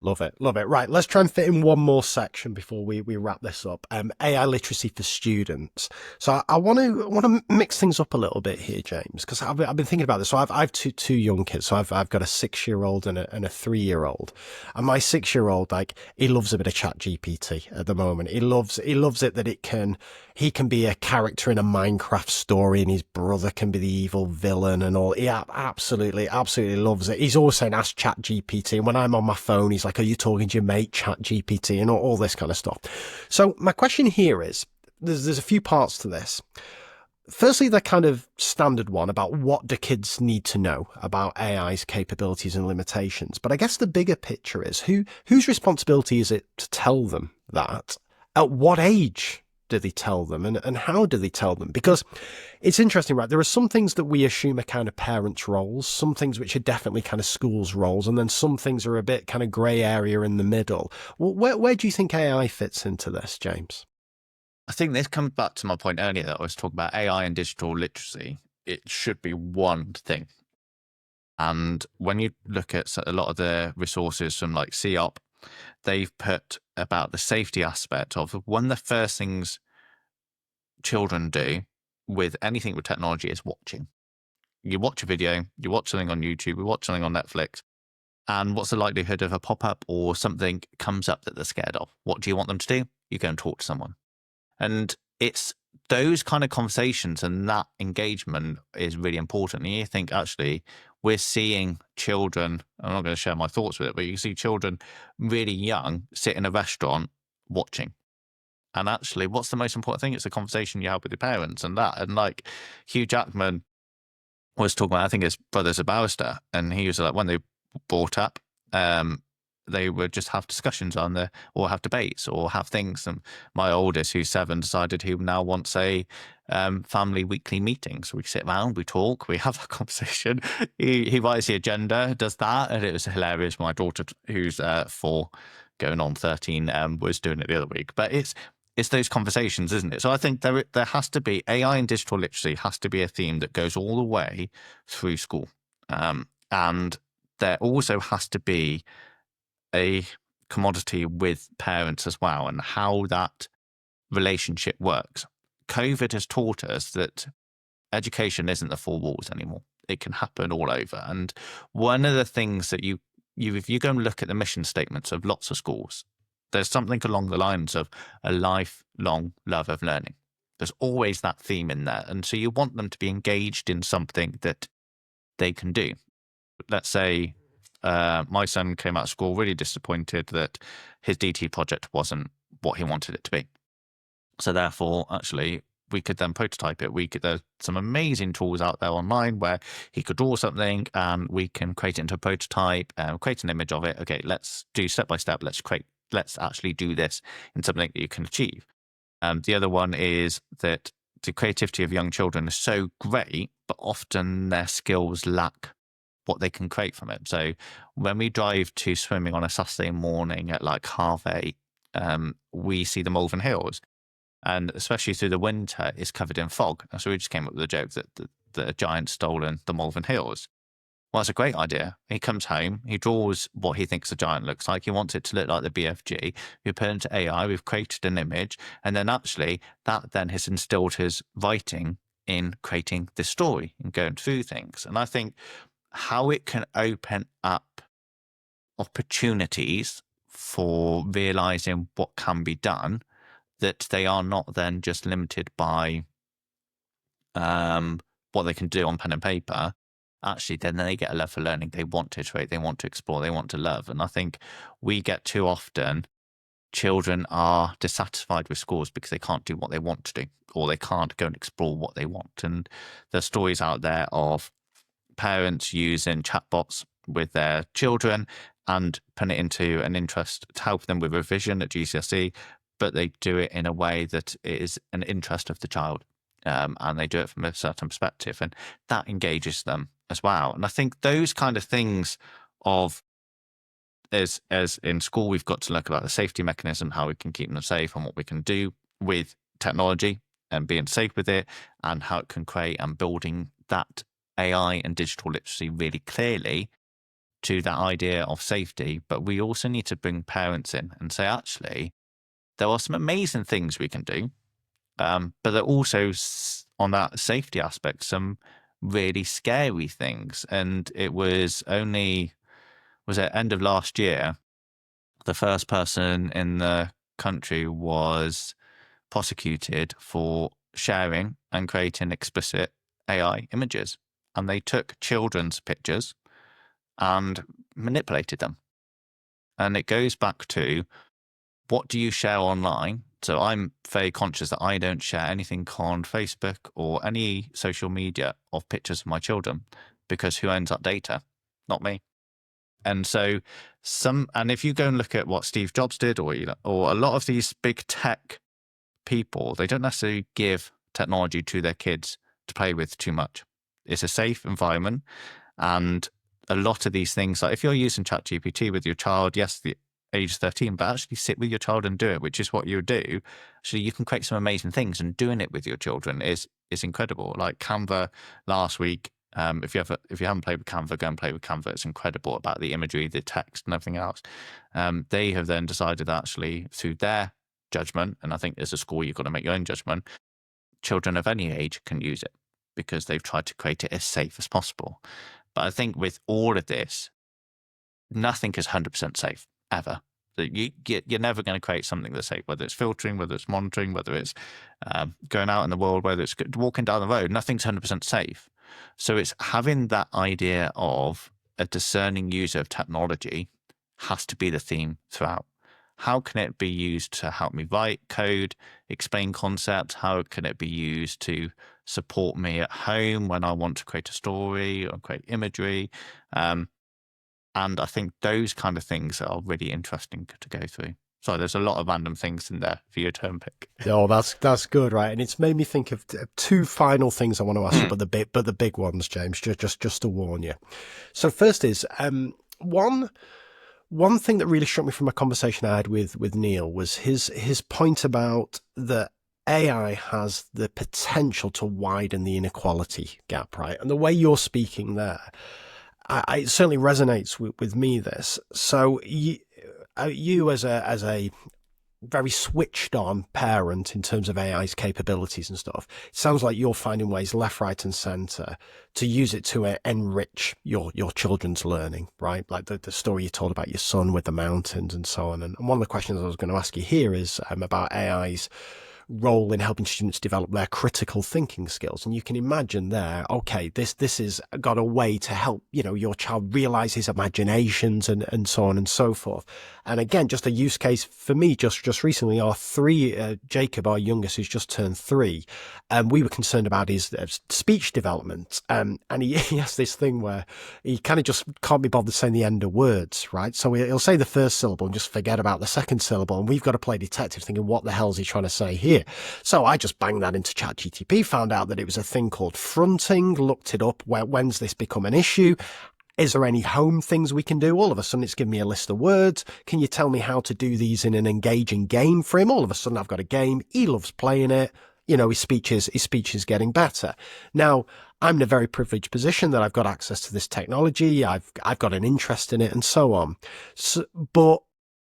Love it. Right, let's try and fit in one more section before we wrap this up. AI literacy for students. So I want to mix things up a little bit here, James, because I've been thinking about this. So I've two young kids. So I've got a 6-year-old and a 3-year-old. And my 6-year-old, like, he loves a bit of Chat GPT at the moment. He loves it that he can be a character in a Minecraft story, and his brother can be the evil villain and all. He absolutely loves it. He's always saying, ask Chat GPT. And when I'm on my phone, he's like, are you talking to your mate Chat GPT, and all this kind of stuff. So my question here is, there's a few parts to this. Firstly, the kind of standard one about what do kids need to know about AI's capabilities and limitations. But I guess the bigger picture is whose responsibility is it to tell them that? At what age do they tell them, and how do they tell them? Because it's interesting, right? There are some things that we assume are kind of parents' roles, some things which are definitely kind of schools' roles, and then some things are a bit kind of grey area in the middle. Well, where do you think AI fits into this, James? I think this comes back to my point earlier that I was talking about AI and digital literacy. It should be one thing. And when you look at a lot of the resources from like COP, they've put about the safety aspect of one of the first things children do with anything with technology is watching. You watch a video, you watch something on YouTube, you watch something on Netflix, and what's the likelihood of a pop-up or something comes up that they're scared of? What do you want them to do? You go and talk to someone. And it's those kind of conversations and that engagement is really important. And you think, actually, we're seeing children, I'm not going to share my thoughts with it, but you see children really young sit in a restaurant watching. And actually, what's the most important thing? It's the conversation you have with your parents and that. And like Hugh Jackman was talking about, I think his brother's a barrister, and he was like, when they brought up, they would just have discussions on the, or have debates, or have things. And my oldest, who's 7, decided he now wants a family weekly meeting. So we sit around, we talk, we have that conversation. He writes the agenda, does that, and it was hilarious. My daughter, who's 4, going on 13, was doing it the other week. But it's those conversations, isn't it? So I think there has to be AI and digital literacy has to be a theme that goes all the way through school, and there also has to be a commodity with parents as well, and how that relationship works. COVID has taught us that education isn't the 4 walls anymore. It can happen all over. And one of the things that you if you go and look at the mission statements of lots of schools, there's something along the lines of a lifelong love of learning. There's always that theme in there. And so you want them to be engaged in something that they can do. Let's say my son came out of school really disappointed that his DT project wasn't what he wanted it to be. So therefore, actually, we could then prototype it. There's some amazing tools out there online where he could draw something and we can create it into a prototype and create an image of it. Okay, let's do step by step. Let's actually do this in something that you can achieve. The other one is that the creativity of young children is so great, but often their skills lack what they can create from it. So when we drive to swimming on a Saturday morning at like 8:30, we see the Malvern Hills. And especially through the winter, it's covered in fog. And so we just came up with a joke that a giant's stolen the Malvern Hills. Well, that's a great idea. He comes home, he draws what he thinks a giant looks like. He wants it to look like the BFG. We put it into AI, we've created an image. And then actually, that then has instilled his writing in creating this story and going through things. And I think how it can open up opportunities for realizing what can be done, that they are not then just limited by what they can do on pen and paper. Actually, then they get a love for learning. They want to iterate, they want to explore, they want to love. And I think we get too often, children are dissatisfied with schools because they can't do what they want to do, or they can't go and explore what they want. And there's stories out there of parents using chatbots with their children and put it into an interest to help them with revision at GCSE, but they do it in a way that is an interest of the child, and they do it from a certain perspective, and that engages them as well. And I think those kind of things of as in school, we've got to look about the safety mechanism, how we can keep them safe, and what we can do with technology and being safe with it, and how it can create and building that AI and digital literacy really clearly to that idea of safety. But we also need to bring parents in and say, actually, there are some amazing things we can do, but there are also on that safety aspect some really scary things. And it was at end of last year, the first person in the country was prosecuted for sharing and creating explicit AI images. And they took children's pictures and manipulated them. And it goes back to, what do you share online? So I'm very conscious that I don't share anything on Facebook or any social media of pictures of my children, because who owns that data? Not me. And so and if you go and look at what Steve Jobs did, or a lot of these big tech people, they don't necessarily give technology to their kids to play with too much. It's a safe environment. And a lot of these things, like if you're using ChatGPT with your child, yes, the age 13, but actually sit with your child and do it, which is what you do. So you can create some amazing things, and doing it with your children is incredible. Like Canva last week, if you haven't played with Canva, go and play with Canva. It's incredible about the imagery, the text, and everything else. They have then decided actually through their judgment, and I think as a school you've got to make your own judgment, children of any age can use it because they've tried to create it as safe as possible. But I think with all of this, nothing is 100% safe ever. You're never going to create something that's safe, whether it's filtering, whether it's monitoring, whether it's going out in the world, whether it's walking down the road. Nothing's 100% safe. So it's having that idea of a discerning user of technology has to be the theme throughout. How can it be used to help me write code, explain concepts? How can it be used to support me at home when I want to create a story or create imagery? And I think those kind of things are really interesting to go through. So there's a lot of random things in there for your term pick. Oh, that's good, right? And it's made me think of two final things I want to ask you, but the big ones, James. Just to warn you. So first is one thing that really struck me from a conversation I had with Neil was his point about that AI has the potential to widen the inequality gap, right? And the way you're speaking there, it certainly resonates with me. This, so you as a very switched on parent in terms of AI's capabilities and stuff, it sounds like you're finding ways left, right, and center to use it to enrich your children's learning, right? Like the story you told about your son with the mountains and so on. And one of the questions I was going to ask you here is about AI's role in helping students develop their critical thinking skills. And you can imagine there, okay, this has got a way to help, your child realize his imaginations and so on and so forth. And again, just a use case for me, just recently, Jacob, our youngest, who's just turned 3, we were concerned about his speech development. And he has this thing where he kind of just can't be bothered saying the end of words, right? So he'll say the first syllable and just forget about the second syllable. And we've got to play detective thinking, what the hell is he trying to say here? So I just banged that into ChatGPT, found out that it was a thing called fronting, looked it up. When's this become an issue? Is there any home things we can do? All of a sudden, it's giving me a list of words. Can you tell me how to do these in an engaging game for him? All of a sudden, I've got a game. He loves playing it. His speech is getting better. Now, I'm in a very privileged position that I've got access to this technology. I've got an interest in it and so on. But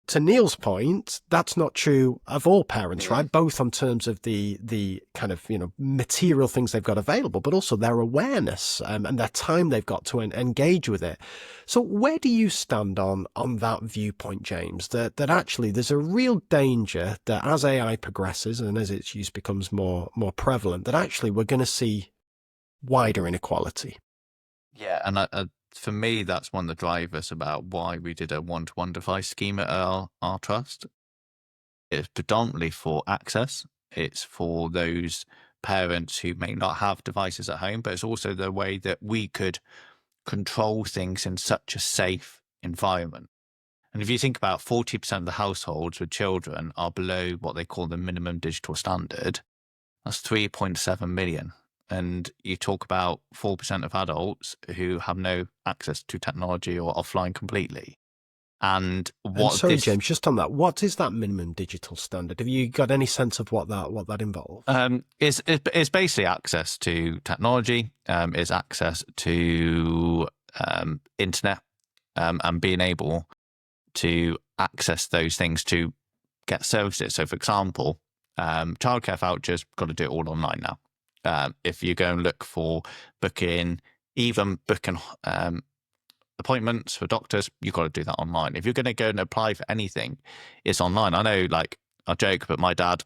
to Neil's point, that's not true of all parents, right? Both on terms of the kind of, material things they've got available, but also their awareness and their time they've got to engage with it. So where do you stand on that viewpoint, James, that actually there's a real danger that as AI progresses and as its use becomes more prevalent, that actually we're going to see wider inequality? Yeah, and for me, that's one of the drivers about why we did a one-to-one device scheme at our trust. It's predominantly for access. It's for those parents who may not have devices at home, but it's also the way that we could control things in such a safe environment. And if you think about 40% of the households with children are below what they call the minimum digital standard, that's 3.7 million. And you talk about 4% of adults who have no access to technology or offline completely. And sorry, James, just on that, what is that minimum digital standard? Have you got any sense of what that involves? It's basically access to technology, is access to internet, and being able to access those things to get services. So, for example, childcare vouchers, got to do it all online now. If you go and look for booking appointments for doctors, you've got to do that online. If you're going to go and apply for anything, it's online. I know, I joke, but my dad,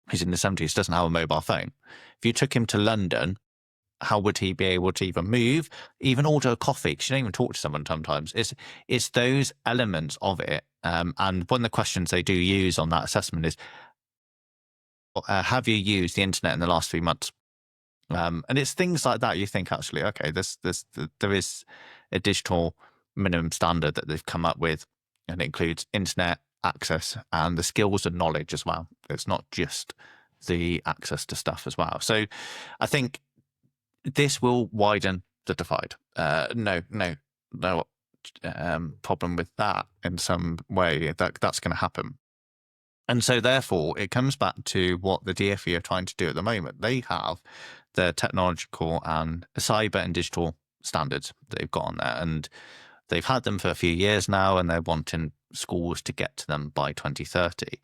who's in the 70s, doesn't have a mobile phone. If you took him to London, how would he be able to even move, even order a coffee? Because you don't even talk to someone sometimes. It's those elements of it. And one of the questions they do use on that assessment is, have you used the internet in the last 3 months? And it's things like that. You think, actually, okay, there is a digital minimum standard that they've come up with, and it includes internet, access and the skills and knowledge as well. It's not just the access to stuff as well. So I think this will widen the divide. No problem with that in some way. That's going to happen. And so therefore it comes back to what the DfE are trying to do at the moment. They have the technological and cyber and digital standards that they've got on there, and they've had them for a few years now, and they're wanting schools to get to them by 2030.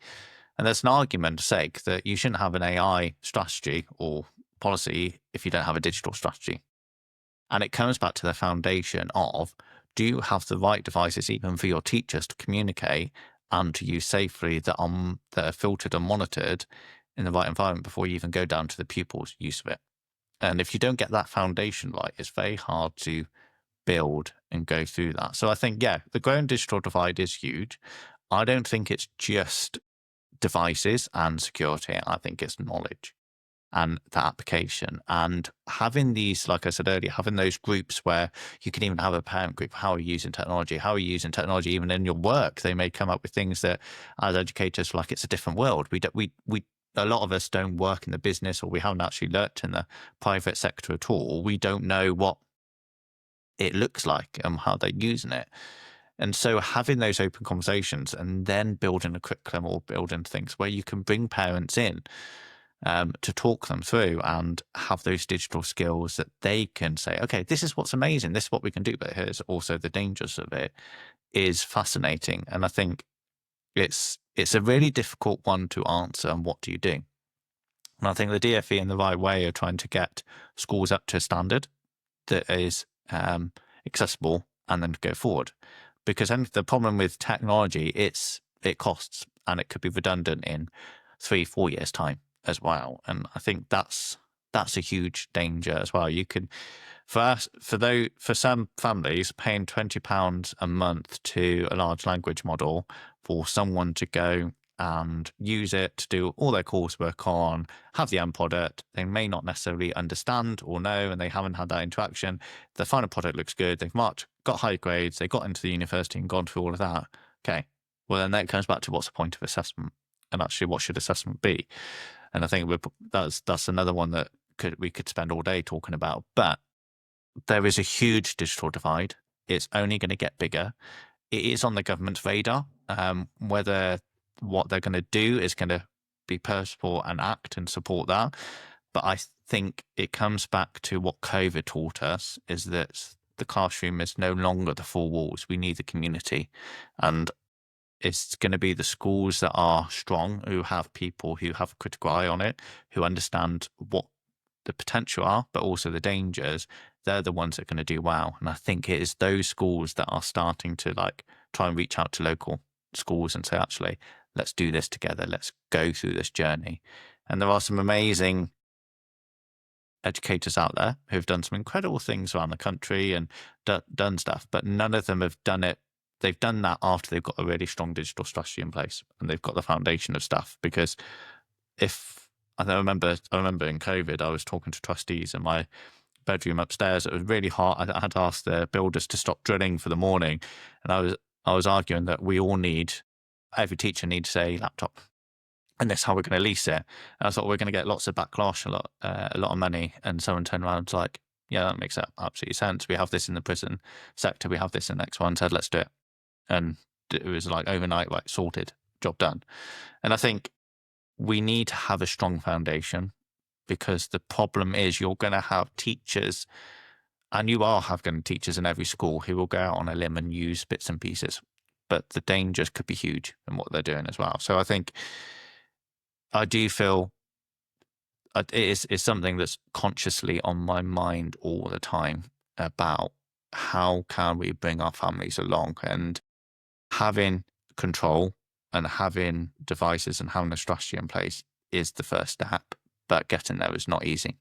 And there's an argument sake that you shouldn't have an AI strategy or policy if you don't have a digital strategy. And it comes back to the foundation of, do you have the right devices even for your teachers to communicate and to use safely that are filtered and monitored in the right environment before you even go down to the pupils' use of it? And if you don't get that foundation right, it's very hard to build and go through that. So I think, yeah, the growing digital divide is huge. I don't think it's just devices and security. I think it's knowledge and the application, and having these, like I said earlier, having those groups where you can even have a parent group. How are you using technology? How are you using technology even in your work? They may come up with things that as educators, like, it's a different world. We a lot of us don't work in the business, or we haven't actually worked in the private sector at all. We don't know what it looks like and how they're using it. And so having those open conversations and then building a curriculum or building things where you can bring parents in to talk them through and have those digital skills that they can say, okay, this is what's amazing, this is what we can do, but here's also the dangers of it, is fascinating. And I think it's a really difficult one to answer. And what do you do? And I think the DfE in the right way are trying to get schools up to a standard that is accessible and then go forward. Because the problem with technology, it costs, and it could be redundant in 3-4 years' time as well. And I think that's a huge danger as well. You could, for some families, paying £20 a month to a large language model for someone to go and use it to do all their coursework on, have the end product. They may not necessarily understand or know, and they haven't had that interaction. The final product looks good. They've got high grades. They got into the university and gone through all of that. Okay. Well, then that comes back to what's the point of assessment, and actually what should assessment be? And I think that's another one that we could spend all day talking about. But there is a huge digital divide. It's only going to get bigger. It is on the government's radar. Whether what they're going to do is going to be purposeful and act and support that. But I think it comes back to what COVID taught us, is that the classroom is no longer the four walls. We need the community. And it's going to be the schools that are strong, who have people who have a critical eye on it, who understand what the potential are, but also the dangers. They're the ones that are going to do well. And I think it is those schools that are starting to try and reach out to local schools and say, actually, let's do this together. Let's go through this journey. And there are some amazing educators out there who've done some incredible things around the country and done stuff, but none of them have done it. They've done that after they've got a really strong digital strategy in place and they've got the foundation of stuff. Because I remember in COVID, I was talking to trustees in my bedroom upstairs. It was really hot. I had asked the builders to stop drilling for the morning, and I was arguing that every teacher needs a laptop, and that's how we're going to lease it. And I thought we're going to get lots of backlash, a lot of money. And someone turned around and was like, yeah, that makes absolutely sense. We have this in the prison sector. We have this in X, Y, and Z. Let's do it. And it was overnight, sorted, job done. And I think we need to have a strong foundation, because the problem is you're going to have teachers, and you are having teachers in every school who will go out on a limb and use bits and pieces. But the dangers could be huge in what they're doing as well. So I think I do feel it is something that's consciously on my mind all the time, about how can we bring our families along, and having control and having devices and having a strategy in place is the first step, but getting there is not easy.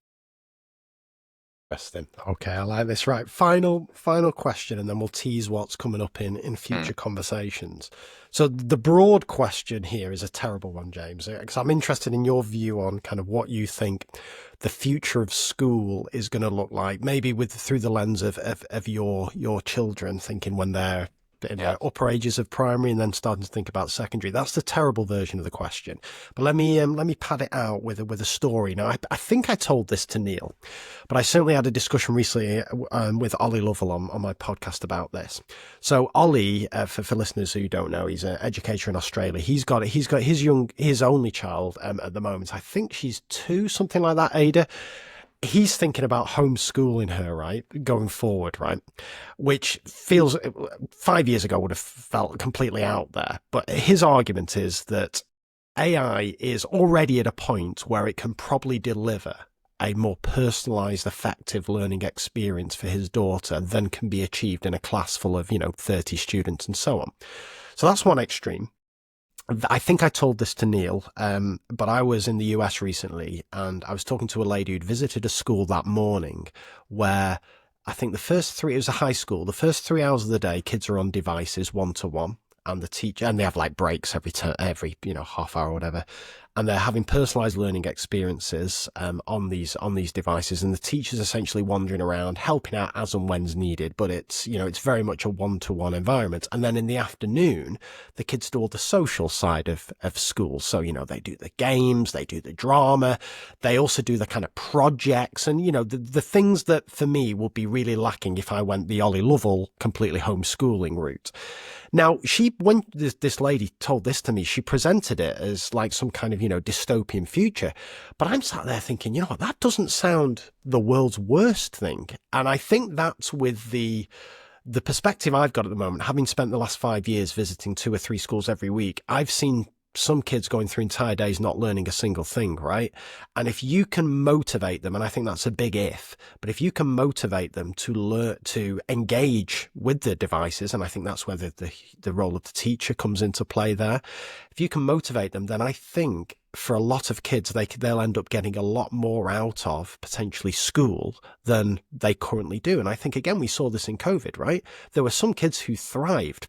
Interesting. Okay, I like this. Right, final question, and then we'll tease what's coming up in future conversations. So the broad question here is a terrible one, James, because I'm interested in your view on kind of what you think the future of school is going to look like, maybe through the lens of your children, thinking when they're in Yeah. the upper ages of primary and then starting to think about secondary. That's the terrible version of the question. But let me pad it out with a story. Now, I think I told this to Neil, but I certainly had a discussion recently with Ollie Lovell on my podcast about this. So Ollie, for listeners who don't know, he's an educator in Australia. He's got his only child at the moment. I think she's 2, something like that, Ada. He's thinking about homeschooling her, right, going forward, right, which feels 5 years ago would have felt completely out there. But his argument is that AI is already at a point where it can probably deliver a more personalized, effective learning experience for his daughter than can be achieved in a class full of, 30 students and so on. So that's one extreme. I think I told this to Neil, but I was in the US recently and I was talking to a lady who'd visited a school that morning where I think it was a high school, the first 3 hours of the day, kids are on devices 1-to-1 and the teacher, and they have like breaks every half hour or whatever. And they're having personalized learning experiences on these devices, and the teacher's essentially wandering around helping out as and when's needed, but it's very much a 1-to-1 environment. And then in the afternoon the kids do all the social side of school, so they do the games, they do the drama, they also do the kind of projects, and the things that for me would be really lacking if I went the Ollie Lovell completely homeschooling route. Now, when this lady told this to me, she presented it as like some kind of, dystopian future. But I'm sat there thinking, what, that doesn't sound the world's worst thing. And I think that's with the perspective I've got at the moment, having spent the last 5 years visiting 2 or 3 schools every week. I've seen some kids going through entire days not learning a single thing, right? And if you can motivate them, and I think that's a big if, but if you can motivate them to learn, to engage with the devices, and I think that's where the role of the teacher comes into play there. If you can motivate them, then I think for a lot of kids, they'll end up getting a lot more out of potentially school than they currently do. And I think, again, we saw this in COVID, right? There were some kids who thrived,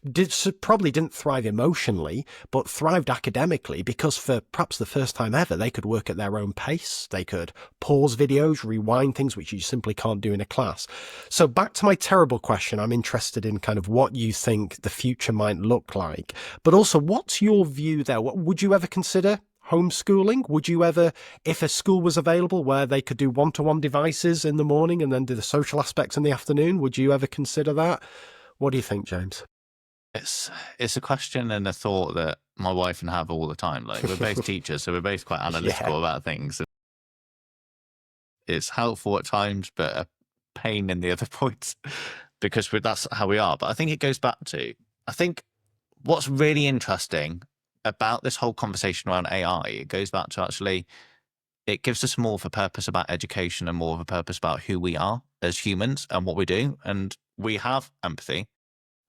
probably didn't thrive emotionally, but thrived academically because for perhaps the first time ever, they could work at their own pace. They could pause videos, rewind things, which you simply can't do in a class. So back to my terrible question, I'm interested in kind of what you think the future might look like, but also what's your view there? What would you ever consider homeschooling? Would you ever, if a school was available where they could do 1-to-1 devices in the morning and then do the social aspects in the afternoon, would you ever consider that? What do you think, James? It's a question and a thought that my wife and I have all the time. Like, we're both teachers, so we're both quite analytical about things. It's helpful at times, but a pain in the other points because that's how we are. But I think it goes back to, I think what's really interesting about this whole conversation around AI, it goes back to actually, it gives us more of a purpose about education and more of a purpose about who we are as humans and what we do. And we have empathy,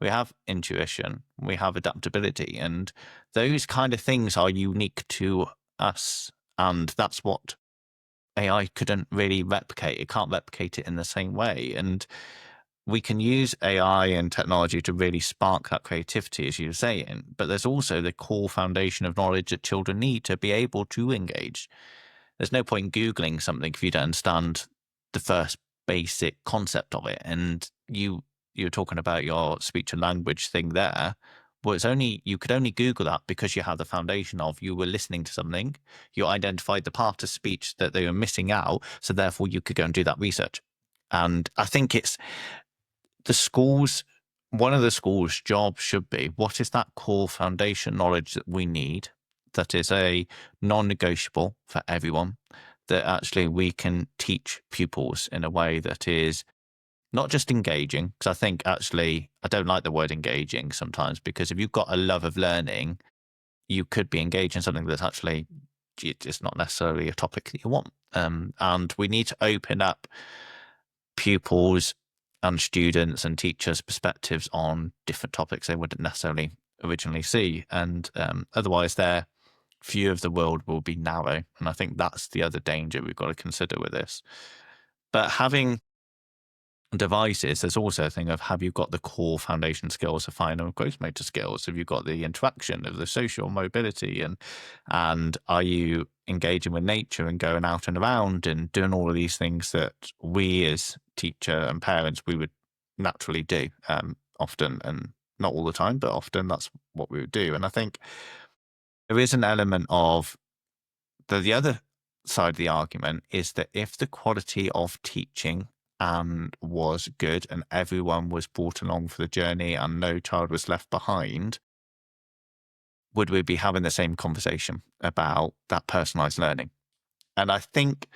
we have intuition, we have adaptability, and those kind of things are unique to us. And that's what AI couldn't really replicate. It can't replicate it in the same way. And we can use AI and technology to really spark that creativity, as you were saying, but there's also the core foundation of knowledge that children need to be able to engage. There's no point Googling something if you don't understand the first basic concept of it. And you're talking about your speech and language thing there. Well, you could only Google that because you have the foundation of you were listening to something, you identified the part of speech that they were missing out, so therefore you could go and do that research. And I think it's one of the school's jobs should be, what is that core foundation knowledge that we need that is a non-negotiable for everyone, that actually we can teach pupils in a way that is not just engaging, because I think actually, I don't like the word engaging sometimes, because if you've got a love of learning, you could be engaged in something that's actually it's not necessarily a topic that you want. And we need to open up pupils and students and teachers' perspectives on different topics they wouldn't necessarily originally see. And otherwise their view of the world will be narrow. And I think that's the other danger we've got to consider with this. But having devices, there's also a thing of, have you got the core foundation skills of fine and gross motor skills? Have you got the interaction of the social mobility, and are you engaging with nature and going out and around and doing all of these things that we as teacher and parents we would naturally do often, and not all the time, but often that's what we would do. And I think there is an element of the other side of the argument is that if the quality of teaching was good and everyone was brought along for the journey and no child was left behind, would we be having the same conversation about that personalized learning? And I think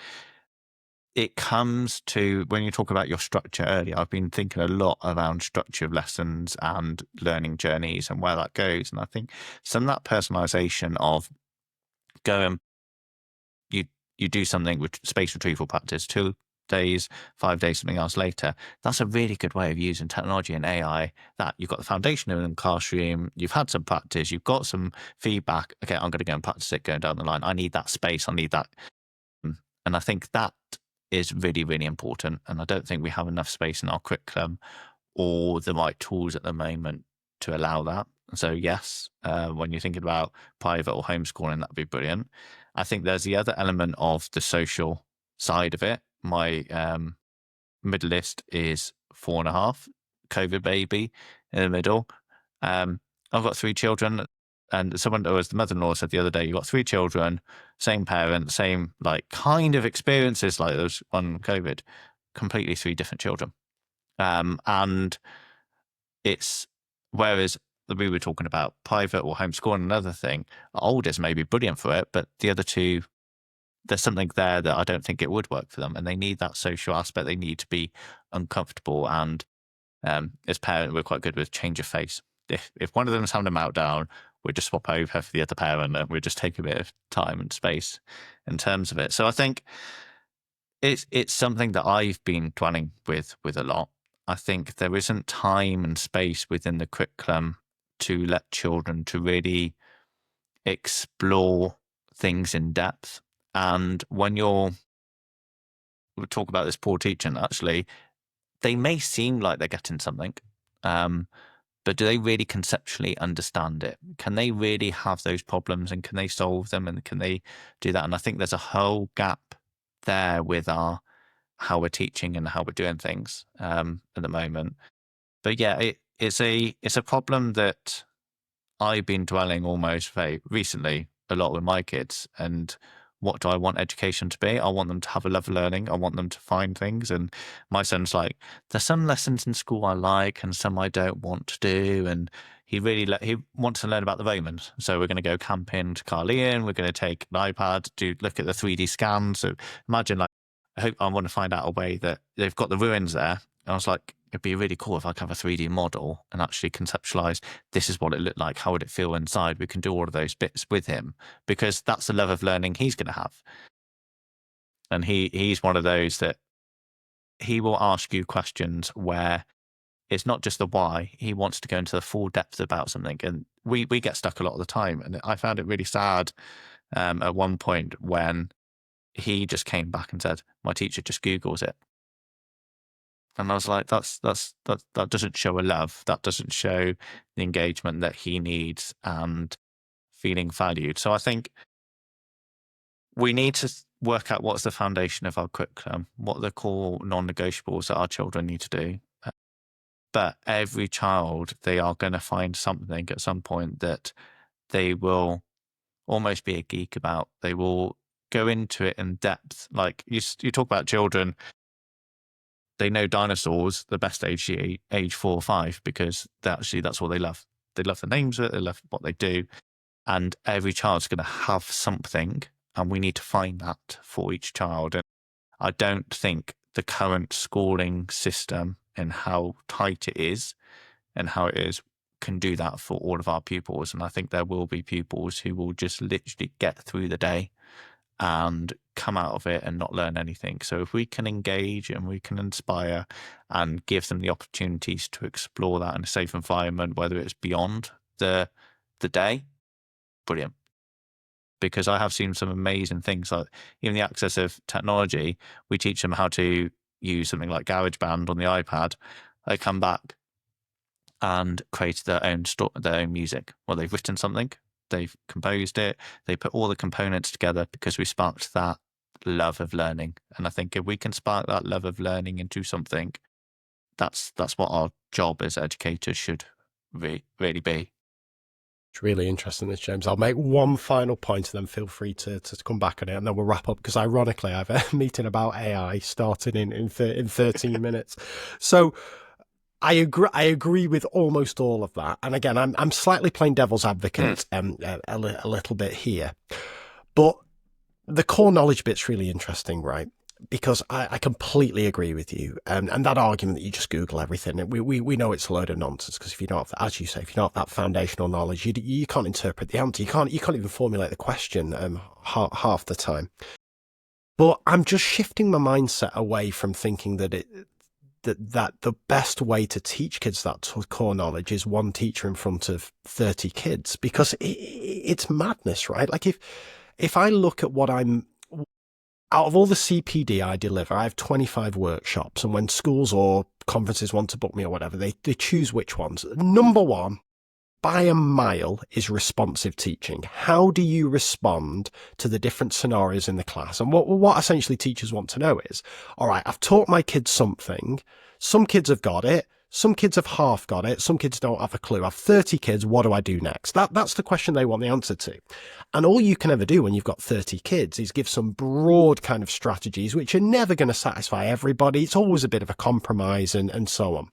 it comes to when you talk about your structure earlier, I've been thinking a lot around structure of lessons and learning journeys and where that goes. And I think some of that personalization of going, you you do something with space retrieval practice 2 days, 5 days, something else later. That's a really good way of using technology and AI. That you've got the foundation in the classroom, you've had some practice, you've got some feedback. Okay, I'm going to go and practice it going down the line. I need that space. I need that. And I think that is really, really important. And I don't think we have enough space in our curriculum or the right tools at the moment to allow that. So yes, when you're thinking about private or homeschooling, that'd be brilliant. I think there's the other element of the social side of it. My middleist is 4.5, COVID baby in the middle. I've got 3 children, and someone, or as the mother-in-law said the other day, you've got 3 children, same parents, same like kind of experiences like those on COVID, completely 3 different children. And it's, whereas we were talking about private or homeschooling, another thing, oldest may be brilliant for it, but the other 2, there's something there that I don't think it would work for them. And they need that social aspect. They need to be uncomfortable. And as parents, we're quite good with change of face. If one of them is having a meltdown, we just swap over for the other parent and we just take a bit of time and space in terms of it. So I think it's something that I've been dwelling with a lot. I think there isn't time and space within the curriculum to let children to really explore things in depth. And when we talk about this poor teaching, actually, they may seem like they're getting something, but do they really conceptually understand it? Can they really have those problems and can they solve them and can they do that? And I think there's a whole gap there with how we're teaching and how we're doing things at the moment. But yeah, it's a problem that I've been dwelling almost very recently a lot with my kids. And what do I want education to be? I want them to have a love of learning. I want them to find things. And my son's like, there's some lessons in school I like and some I don't want to do. And he he wants to learn about the Romans. So we're going to go camping to Carleon. We're going to take an iPad to look at the 3D scans. So imagine like, I want to find out a way that they've got the ruins there. And I was like, it'd be really cool if I could have a 3D model and actually conceptualize this is what it looked like. How would it feel inside? We can do all of those bits with him because that's the love of learning he's going to have. And he's one of those that he will ask you questions where it's not just the why. He wants to go into the full depth about something. And we get stuck a lot of the time. And I found it really sad at one point when he just came back and said, my teacher just Googles it. And I was like, that doesn't show a love. That doesn't show the engagement that he needs and feeling valued. So I think we need to work out what's the foundation of our curriculum, what are the core non-negotiables that our children need to do. But every child, they are going to find something at some point that they will almost be a geek about. They will go into it in depth. Like you talk about children, they know dinosaurs the best age 4 or 5 because that's what they love. They love the names of it. They love what they do. And every child's going to have something and we need to find that for each child. And I don't think the current schooling system and how tight it is and how it is can do that for all of our pupils. And I think there will be pupils who will just literally get through the day and come out of it and not learn anything. So if we can engage and we can inspire and give them the opportunities to explore that in a safe environment, whether it's beyond the day, brilliant. Because I have seen some amazing things, like even the access of technology. We teach them how to use something like GarageBand on the iPad. They come back and create their own music. Well, they've written something, they've composed it, they put all the components together because we sparked that love of learning. And I think if we can spark that love of learning into something, that's what our job as educators should really be. It's really interesting, this, James. I'll make one final point and then feel free to come back on it, and then we'll wrap up, because ironically, I have a meeting about AI starting in 13 minutes. So I agree with almost all of that. And again, I'm slightly playing devil's advocate a little bit here. But the core knowledge bit's really interesting, right? Because I completely agree with you. And that argument that you just Google everything, we know it's a load of nonsense, because if you don't have, as you say, if you don't have that foundational knowledge, you can't interpret the answer. You can't even formulate the question half the time. But I'm just shifting my mindset away from thinking that that the best way to teach kids that core knowledge is one teacher in front of 30 kids, because it's madness, right? Like if I look at what out of all the CPD I deliver, I have 25 workshops, and when schools or conferences want to book me or whatever, they choose which ones. Number one, by a mile, is responsive teaching. How do you respond to the different scenarios in the class? And what essentially teachers want to know is, all right, I've taught my kids something. Some kids have got it. Some kids have half got it. Some kids don't have a clue. I have 30 kids. What do I do next? That's the question they want the answer to. And all you can ever do when you've got 30 kids is give some broad kind of strategies, which are never going to satisfy everybody. It's always a bit of a compromise and so on.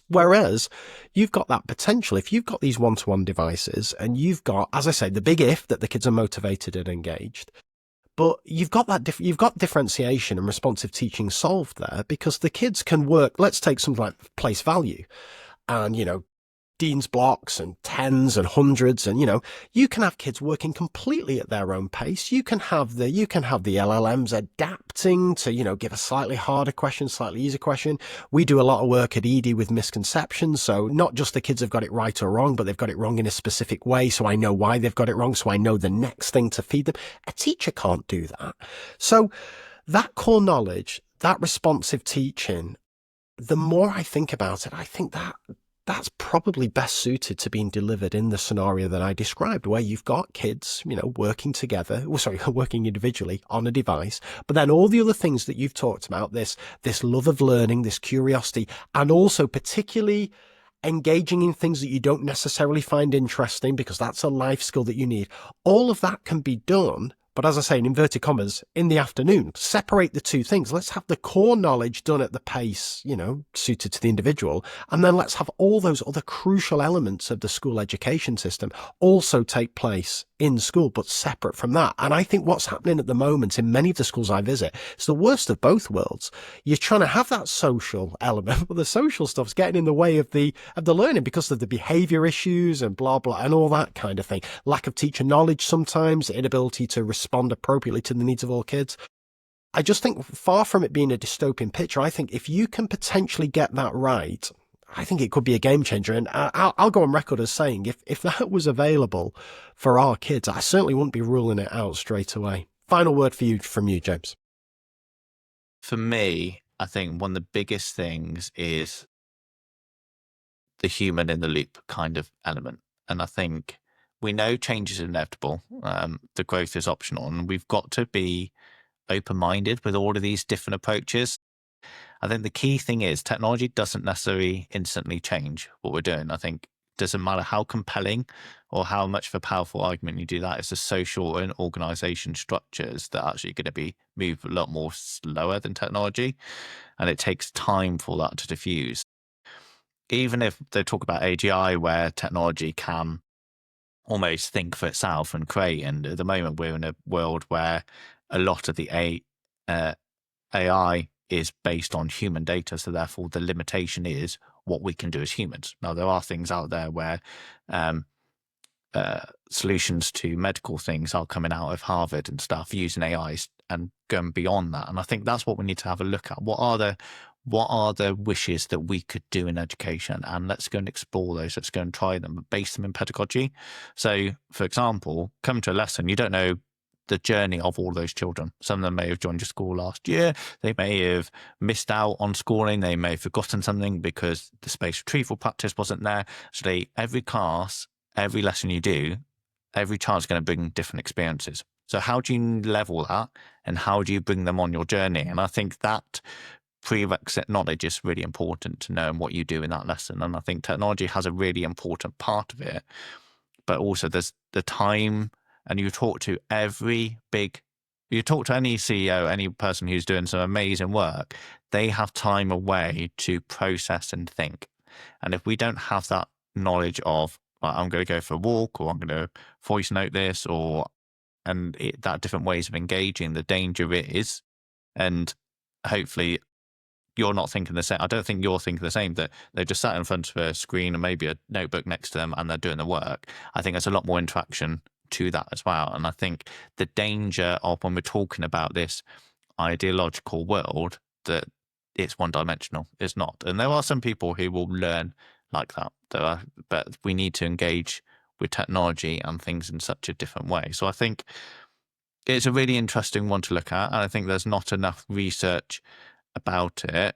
Whereas you've got that potential, if you've got these one-to-one devices and you've got, as I say, the big if that the kids are motivated and engaged, but you've got you've got differentiation and responsive teaching solved there, because the kids can work. Let's take something like place value, and Dean's blocks and tens and hundreds, and you can have kids working completely at their own pace. You can have the LLMs adapting to give a slightly harder question, slightly easier question. We do a lot of work at ED with misconceptions, so not just the kids have got it right or wrong, but they've got it wrong in a specific way, so I know why they've got it wrong, so I know the next thing to feed them. A teacher can't do that. So that core knowledge, that responsive teaching, the more I think about it, I think that's probably best suited to being delivered in the scenario that I described, where you've got kids, working together, working individually on a device, but then all the other things that you've talked about, this love of learning, this curiosity, and also particularly engaging in things that you don't necessarily find interesting, because that's a life skill that you need. All of that can be done. But as I say, in inverted commas, in the afternoon, separate the two things. Let's have the core knowledge done at the pace, suited to the individual. And then let's have all those other crucial elements of the school education system also take place in school, but separate from that. And I think what's happening at the moment in many of the schools I visit is the worst of both worlds. You're trying to have that social element, but the social stuff's getting in the way of the learning, because of the behavior issues and blah, blah, and all that kind of thing. Lack of teacher knowledge sometimes, inability to respond appropriately to the needs of all kids. I just think, far from it being a dystopian picture, I think if you can potentially get that right, I think it could be a game changer. And I'll go on record as saying, if that was available for our kids, I certainly wouldn't be ruling it out straight away. Final word from you, James. For me, I think one of the biggest things is the human in the loop kind of element. And I think we know change is inevitable. The growth is optional, and we've got to be open-minded with all of these different approaches. I think the key thing is technology doesn't necessarily instantly change what we're doing. I think it doesn't matter how compelling or how much of a powerful argument you do that, it's the social and organization structures that are actually going to be move a lot more slower than technology. And it takes time for that to diffuse. Even if they talk about AGI, where technology can almost think for itself and create. And at the moment, we're in a world where a lot of the AI is based on human data. So therefore, the limitation is what we can do as humans. Now, there are things out there where solutions to medical things are coming out of Harvard and stuff using AIs and going beyond that. And I think that's what we need to have a look at. What are the wishes that we could do in education? And let's go and explore those. Let's go and try them, base them in pedagogy. So, for example, come to a lesson, you don't know the journey of all those children. Some of them may have joined your school last year. They may have missed out on schooling. They may have forgotten something because the space retrieval practice wasn't there. So every class, every lesson you do, every child's going to bring different experiences. So how do you level that, and how do you bring them on your journey? And I think that prerequisite knowledge is really important to know what you do in that lesson. And I think technology has a really important part of it, but also there's the time. And you talk to you talk to any CEO, any person who's doing some amazing work, they have time away to process and think. And if we don't have that knowledge of, well, I'm going to go for a walk, or I'm going to voice note this, that different ways of engaging, the danger is, and hopefully you're not thinking the same. I don't think you're thinking the same, that they're just sat in front of a screen and maybe a notebook next to them and they're doing the work. I think there's a lot more interaction to that as well. And I think the danger of when we're talking about this ideological world, that it's one dimensional. It's not. And there are some people who will learn like that. But we need to engage with technology and things in such a different way. So I think it's a really interesting one to look at. And I think there's not enough research about it.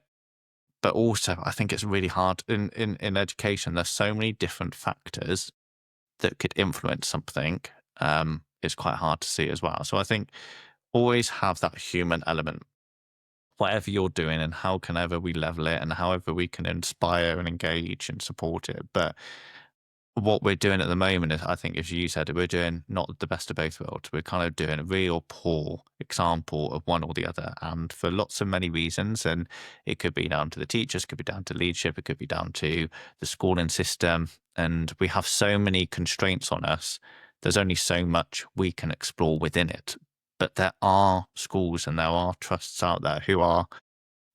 But also, I think it's really hard in education. There's so many different factors that could influence something. It's quite hard to see as well. So I think always have that human element, whatever you're doing, and how can ever we level it, and however we can inspire and engage and support it. But what we're doing at the moment is, I think, as you said, we're doing not the best of both worlds. We're kind of doing a real poor example of one or the other, and for lots of many reasons. And it could be down to the teachers, could be down to leadership, it could be down to the schooling system. And we have so many constraints on us. There's only so much we can explore within it. But there are schools and there are trusts out there who are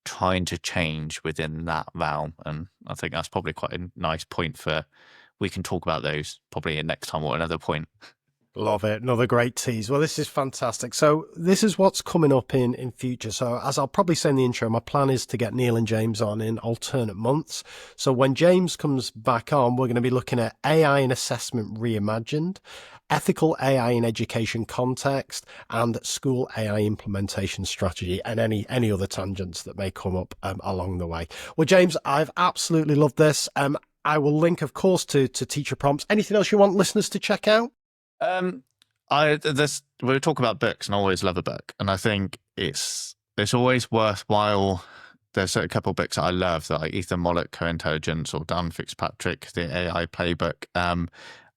trying to change within that realm. And I think that's probably quite a nice point we can talk about those probably next time or another point. Love it. Another great tease. Well, this is fantastic. So this is what's coming up in future. So as I'll probably say in the intro, my plan is to get Neil and James on in alternate months. So when James comes back on, we're going to be looking at AI in assessment reimagined, ethical AI in education context, and school AI implementation strategy, and any other tangents that may come up along the way. Well, James, I've absolutely loved this. I will link, of course, to teacher prompts. Anything else you want listeners to check out? We talk about books, and I always love a book, and I think it's always worthwhile. There's a couple of books that I love, like Ethan Mollick, Co-Intelligence, or Dan Fitzpatrick, The AI Playbook,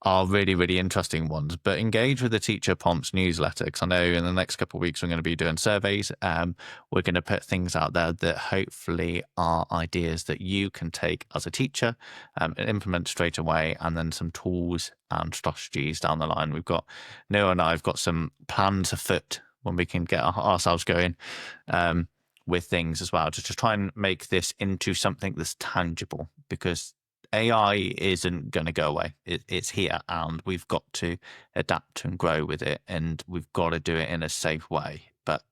are really, really interesting ones. But engage with the Teacher Prompts newsletter, because I know in the next couple of weeks we're going to be doing surveys. We're going to put things out there that hopefully are ideas that you can take as a teacher and implement straight away, and then some tools and strategies down the line. Noah and I have got some plans afoot when we can get ourselves going with things as well, just to try and make this into something that's tangible, because AI isn't going to go away. It's here, and we've got to adapt and grow with it, and we've got to do it in a safe way. But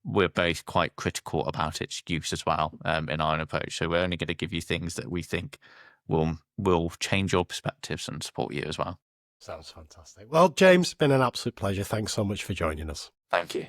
we're both quite critical about its use as well in our own approach. So we're only going to give you things that we think will change your perspectives and support you as well. Sounds fantastic. Well, James, it's been an absolute pleasure. Thanks so much for joining us. Thank you.